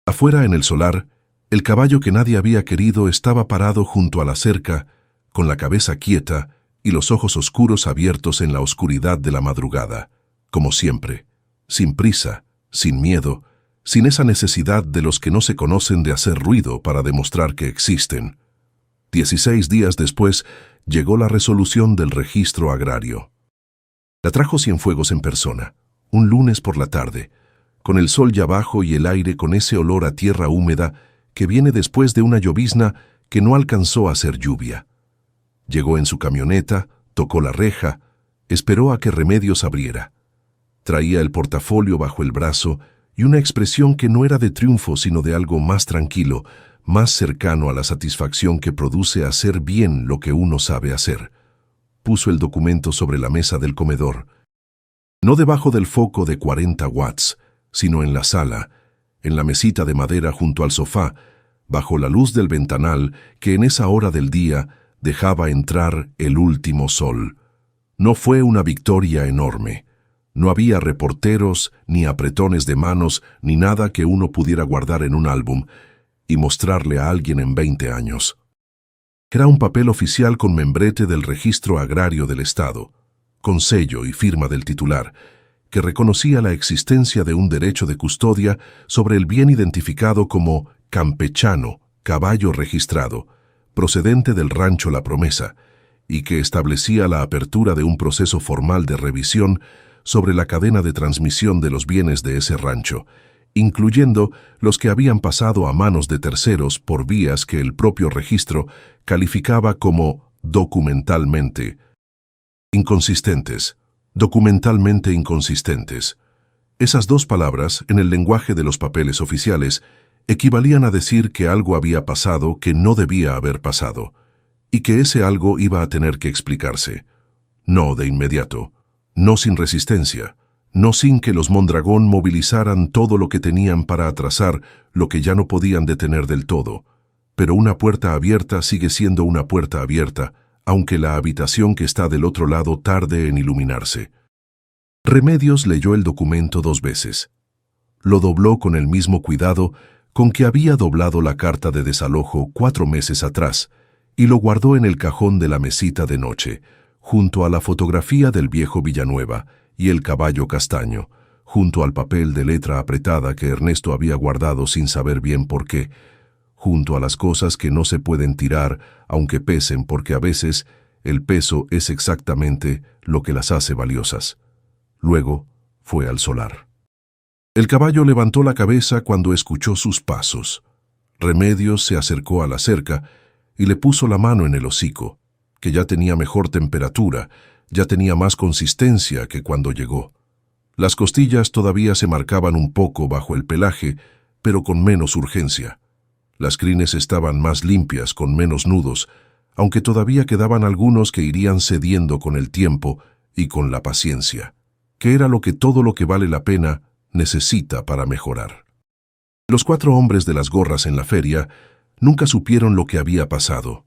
Afuera en el solar, el caballo que nadie había querido estaba parado junto a la cerca, con la cabeza quieta y los ojos oscuros abiertos en la oscuridad de la madrugada, como siempre, sin prisa, sin miedo, sin esa necesidad de los que no se conocen de hacer ruido para demostrar que existen. 16 días después llegó la resolución del registro agrario. La trajo Cienfuegos en persona, un lunes por la tarde, con el sol ya bajo y el aire con ese olor a tierra húmeda que viene después de una llovizna que no alcanzó a ser lluvia. Llegó en su camioneta, tocó la reja, esperó a que Remedios abriera. Traía el portafolio bajo el brazo y una expresión que no era de triunfo sino de algo más tranquilo, más cercano a la satisfacción que produce hacer bien lo que uno sabe hacer. Puso el documento sobre la mesa del comedor, no debajo del foco de 40 watts, sino en la sala, en la mesita de madera junto al sofá, bajo la luz del ventanal que en esa hora del día dejaba entrar el último sol. No fue una victoria enorme. No había reporteros, ni apretones de manos, ni nada que uno pudiera guardar en un álbum y mostrarle a alguien en 20 años. Era un papel oficial con membrete del Registro Agrario del Estado, con sello y firma del titular, que reconocía la existencia de un derecho de custodia sobre el bien identificado como campechano, caballo registrado, procedente del rancho La Promesa, y que establecía la apertura de un proceso formal de revisión sobre la cadena de transmisión de los bienes de ese rancho, incluyendo los que habían pasado a manos de terceros por vías que el propio registro calificaba como documentalmente inconsistentes. Documentalmente inconsistentes. Esas dos palabras, en el lenguaje de los papeles oficiales, equivalían a decir que algo había pasado que no debía haber pasado, y que ese algo iba a tener que explicarse. No de inmediato, no sin resistencia, no sin que los Mondragón movilizaran todo lo que tenían para atrasar lo que ya no podían detener del todo. Pero una puerta abierta sigue siendo una puerta abierta, aunque la habitación que está del otro lado tarde en iluminarse. Remedios leyó el documento 2 veces. Lo dobló con el mismo cuidado con que había doblado la carta de desalojo 4 meses atrás, y lo guardó en el cajón de la mesita de noche, junto a la fotografía del viejo Villanueva y el caballo castaño, junto al papel de letra apretada que Ernesto había guardado sin saber bien por qué, junto a las cosas que no se pueden tirar, aunque pesen, porque a veces el peso es exactamente lo que las hace valiosas. Luego fue al solar. El caballo levantó la cabeza cuando escuchó sus pasos. Remedios se acercó a la cerca y le puso la mano en el hocico, que ya tenía mejor temperatura, ya tenía más consistencia que cuando llegó. Las costillas todavía se marcaban un poco bajo el pelaje, pero con menos urgencia. Las crines estaban más limpias, con menos nudos, aunque todavía quedaban algunos que irían cediendo con el tiempo y con la paciencia, que era lo que todo lo que vale la pena necesita para mejorar. Los 4 hombres de las gorras en la feria nunca supieron lo que había pasado.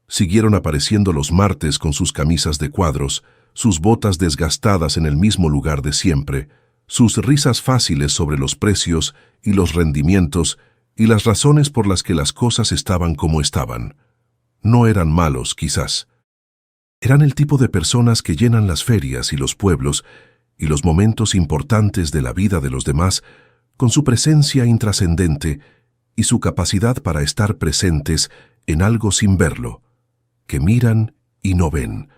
Siguieron apareciendo los martes con sus camisas de cuadros, sus botas desgastadas en el mismo lugar de siempre, sus risas fáciles sobre los precios y los rendimientos y las razones por las que las cosas estaban como estaban. No eran malos, quizás. Eran el tipo de personas que llenan las ferias y los pueblos y los momentos importantes de la vida de los demás con su presencia intrascendente y su capacidad para estar presentes en algo sin verlo, que miran y no ven,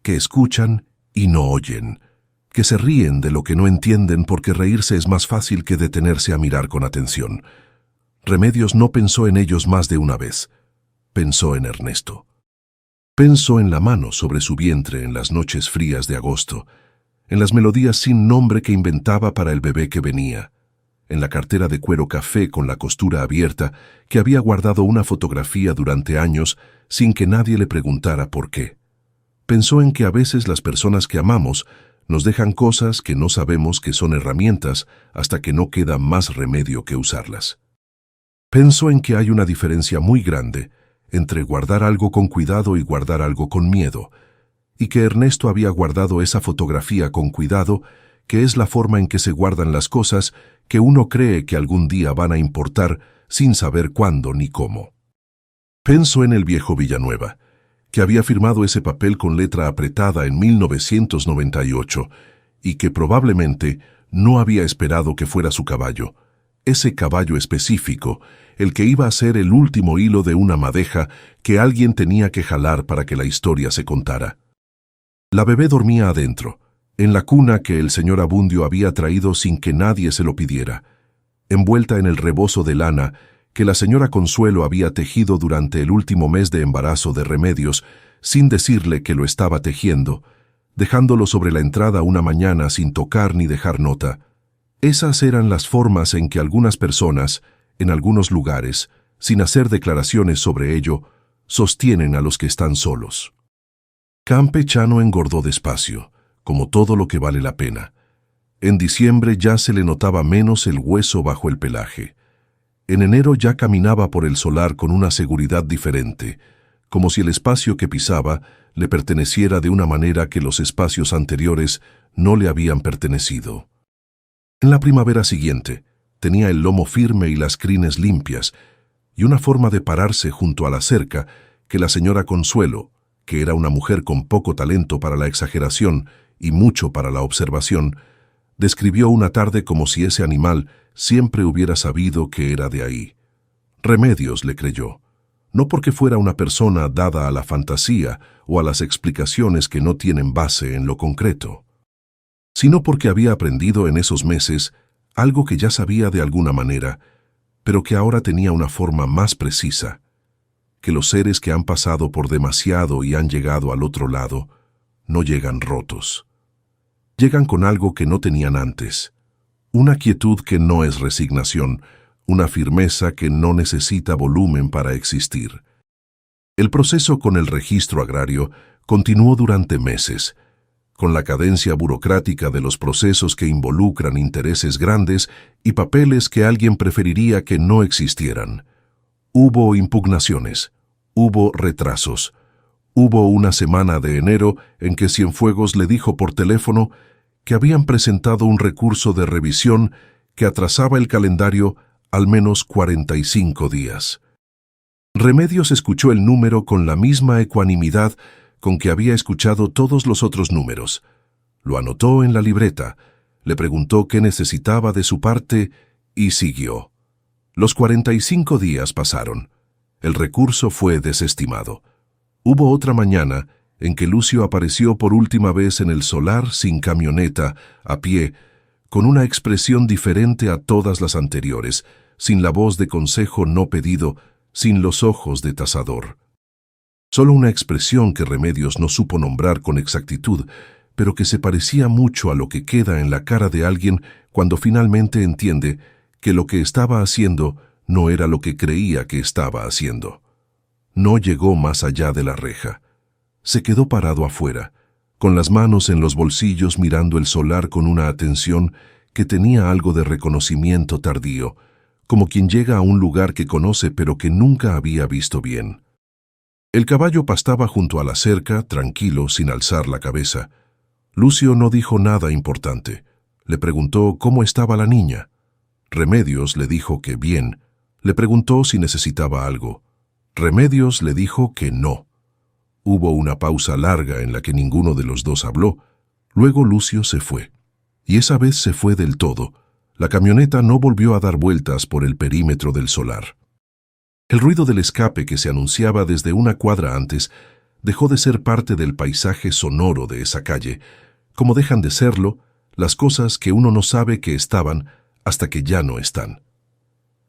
que escuchan y no oyen, que se ríen de lo que no entienden porque reírse es más fácil que detenerse a mirar con atención. Remedios no pensó en ellos más de una vez. Pensó en Ernesto. Pensó en la mano sobre su vientre en las noches frías de agosto, en las melodías sin nombre que inventaba para el bebé que venía, en la cartera de cuero café con la costura abierta que había guardado una fotografía durante años sin que nadie le preguntara por qué. Pensó en que a veces las personas que amamos nos dejan cosas que no sabemos que son herramientas hasta que no queda más remedio que usarlas. Pensó en que hay una diferencia muy grande entre guardar algo con cuidado y guardar algo con miedo, y que Ernesto había guardado esa fotografía con cuidado, que es la forma en que se guardan las cosas que uno cree que algún día van a importar sin saber cuándo ni cómo. Pensó en el viejo Villanueva, que había firmado ese papel con letra apretada en 1998 y que probablemente no había esperado que fuera su caballo, ese caballo específico, el que iba a ser el último hilo de una madeja que alguien tenía que jalar para que la historia se contara. La bebé dormía adentro, en la cuna que el señor Abundio había traído sin que nadie se lo pidiera, envuelta en el rebozo de lana que la señora Consuelo había tejido durante el último mes de embarazo de Remedios, sin decirle que lo estaba tejiendo, dejándolo sobre la entrada una mañana sin tocar ni dejar nota. Esas eran las formas en que algunas personas, en algunos lugares, sin hacer declaraciones sobre ello, sostienen a los que están solos. Campechano engordó despacio, como todo lo que vale la pena. En diciembre ya se le notaba menos el hueso bajo el pelaje. En enero ya caminaba por el solar con una seguridad diferente, como si el espacio que pisaba le perteneciera de una manera que los espacios anteriores no le habían pertenecido. En la primavera siguiente, tenía el lomo firme y las crines limpias, y una forma de pararse junto a la cerca que la señora Consuelo, que era una mujer con poco talento para la exageración y mucho para la observación, describió una tarde como si ese animal siempre hubiera sabido que era de ahí. Remedios le creyó, no porque fuera una persona dada a la fantasía o a las explicaciones que no tienen base en lo concreto, sino porque había aprendido en esos meses algo que ya sabía de alguna manera, pero que ahora tenía una forma más precisa, que los seres que han pasado por demasiado y han llegado al otro lado no llegan rotos. Llegan con algo que no tenían antes, una quietud que no es resignación, una firmeza que no necesita volumen para existir. El proceso con el registro agrario continuó durante meses, con la cadencia burocrática de los procesos que involucran intereses grandes y papeles que alguien preferiría que no existieran. Hubo impugnaciones, hubo retrasos, hubo una semana de enero en que Cienfuegos le dijo por teléfono que habían presentado un recurso de revisión que atrasaba el calendario al menos 45 días. Remedios escuchó el número con la misma ecuanimidad con que había escuchado todos los otros números. Lo anotó en la libreta, le preguntó qué necesitaba de su parte y siguió. Los 45 días pasaron. El recurso fue desestimado. Hubo otra mañana en que Lucio apareció por última vez en el solar sin camioneta, a pie, con una expresión diferente a todas las anteriores, sin la voz de consejo no pedido, sin los ojos de tasador. Solo una expresión que Remedios no supo nombrar con exactitud, pero que se parecía mucho a lo que queda en la cara de alguien cuando finalmente entiende que lo que estaba haciendo no era lo que creía que estaba haciendo. No llegó más allá de la reja. Se quedó parado afuera, con las manos en los bolsillos mirando el solar con una atención que tenía algo de reconocimiento tardío, como quien llega a un lugar que conoce pero que nunca había visto bien. El caballo pastaba junto a la cerca, tranquilo, sin alzar la cabeza. Lucio no dijo nada importante. Le preguntó cómo estaba la niña. Remedios le dijo que bien. Le preguntó si necesitaba algo. Remedios le dijo que no. Hubo una pausa larga en la que ninguno de los dos habló. Luego Lucio se fue. Y esa vez se fue del todo. La camioneta no volvió a dar vueltas por el perímetro del solar. El ruido del escape que se anunciaba desde una cuadra antes dejó de ser parte del paisaje sonoro de esa calle, como dejan de serlo las cosas que uno no sabe que estaban hasta que ya no están.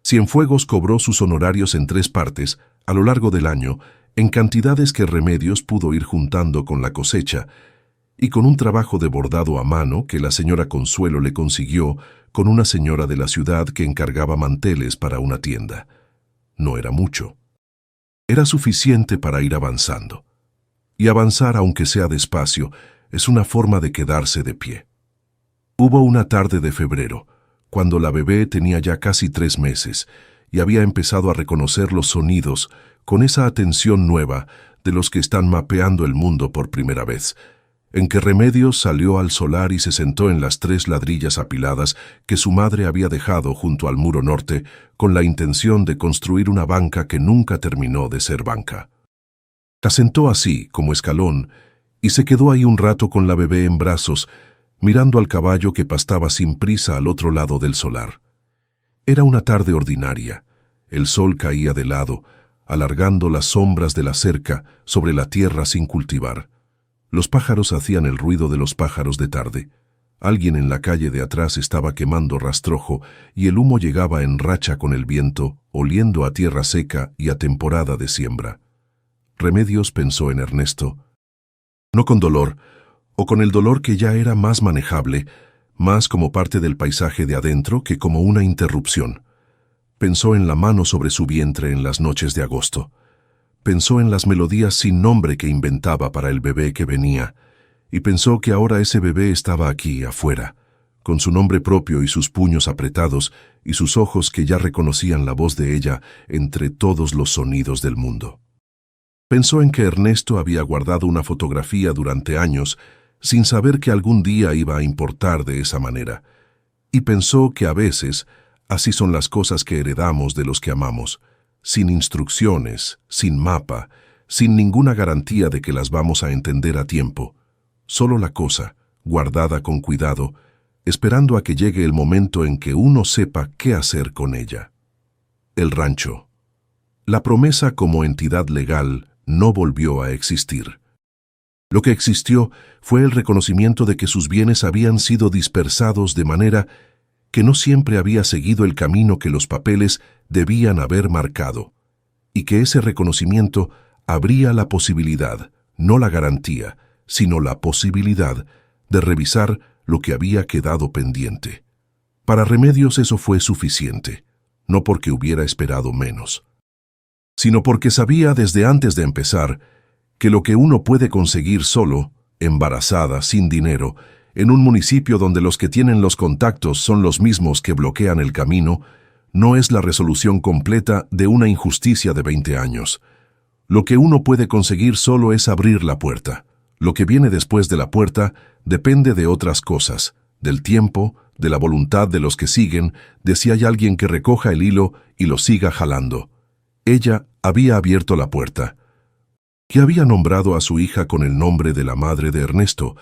Cienfuegos cobró sus honorarios en 3 partes, a lo largo del año, en cantidades que Remedios pudo ir juntando con la cosecha, y con un trabajo de bordado a mano que la señora Consuelo le consiguió con una señora de la ciudad que encargaba manteles para una tienda. No era mucho. Era suficiente para ir avanzando. Y avanzar, aunque sea despacio, es una forma de quedarse de pie. Hubo una tarde de febrero, cuando la bebé tenía ya casi 3 meses y había empezado a reconocer los sonidos con esa atención nueva de los que están mapeando el mundo por primera vez, en que Remedios salió al solar y se sentó en las 3 ladrillas apiladas que su madre había dejado junto al muro norte con la intención de construir una banca que nunca terminó de ser banca. La sentó así, como escalón, y se quedó ahí un rato con la bebé en brazos, mirando al caballo que pastaba sin prisa al otro lado del solar. Era una tarde ordinaria. El sol caía de lado, alargando las sombras de la cerca sobre la tierra sin cultivar. Los pájaros hacían el ruido de los pájaros de tarde. Alguien en la calle de atrás estaba quemando rastrojo y el humo llegaba en racha con el viento, oliendo a tierra seca y a temporada de siembra. Remedios pensó en Ernesto. No con dolor, o con el dolor que ya era más manejable, más como parte del paisaje de adentro que como una interrupción. Pensó en la mano sobre su vientre en las noches de agosto. Pensó en las melodías sin nombre que inventaba para el bebé que venía, y pensó que ahora ese bebé estaba aquí, afuera, con su nombre propio y sus puños apretados y sus ojos que ya reconocían la voz de ella entre todos los sonidos del mundo. Pensó en que Ernesto había guardado una fotografía durante años sin saber que algún día iba a importar de esa manera, y pensó que a veces así son las cosas que heredamos de los que amamos, sin instrucciones, sin mapa, sin ninguna garantía de que las vamos a entender a tiempo. Solo la cosa, guardada con cuidado, esperando a que llegue el momento en que uno sepa qué hacer con ella. El rancho. La promesa como entidad legal no volvió a existir. Lo que existió fue el reconocimiento de que sus bienes habían sido dispersados de manera que no siempre había seguido el camino que los papeles debían haber marcado, y que ese reconocimiento abría la posibilidad, no la garantía, sino la posibilidad de revisar lo que había quedado pendiente. Para Remedios eso fue suficiente, no porque hubiera esperado menos, sino porque sabía desde antes de empezar que lo que uno puede conseguir solo, embarazada, sin dinero, en un municipio donde los que tienen los contactos son los mismos que bloquean el camino, no es la resolución completa de una injusticia de 20 años. Lo que uno puede conseguir solo es abrir la puerta. Lo que viene después de la puerta depende de otras cosas, del tiempo, de la voluntad de los que siguen, de si hay alguien que recoja el hilo y lo siga jalando. Ella había abierto la puerta, que había nombrado a su hija con el nombre de la madre de Ernesto,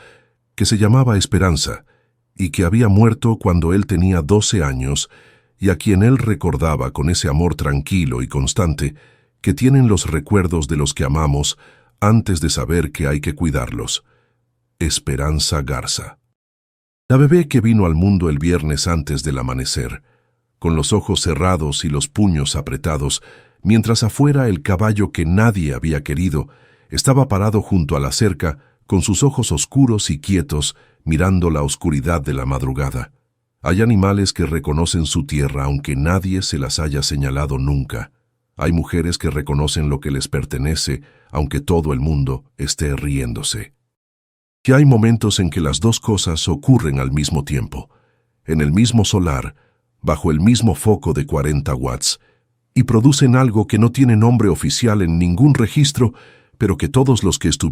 que se llamaba Esperanza, y que había muerto cuando él tenía 12 años, y a quien él recordaba con ese amor tranquilo y constante que tienen los recuerdos de los que amamos antes de saber que hay que cuidarlos. Esperanza Garza. La bebé que vino al mundo el viernes antes del amanecer, con los ojos cerrados y los puños apretados, mientras afuera el caballo que nadie había querido estaba parado junto a la cerca, con sus ojos oscuros y quietos, mirando la oscuridad de la madrugada. Hay animales que reconocen su tierra aunque nadie se las haya señalado nunca. Hay mujeres que reconocen lo que les pertenece aunque todo el mundo esté riéndose. Que hay momentos en que las dos cosas ocurren al mismo tiempo, en el mismo solar, bajo el mismo foco de 40 watts, y producen algo que no tiene nombre oficial en ningún registro, pero que todos los que estuvieron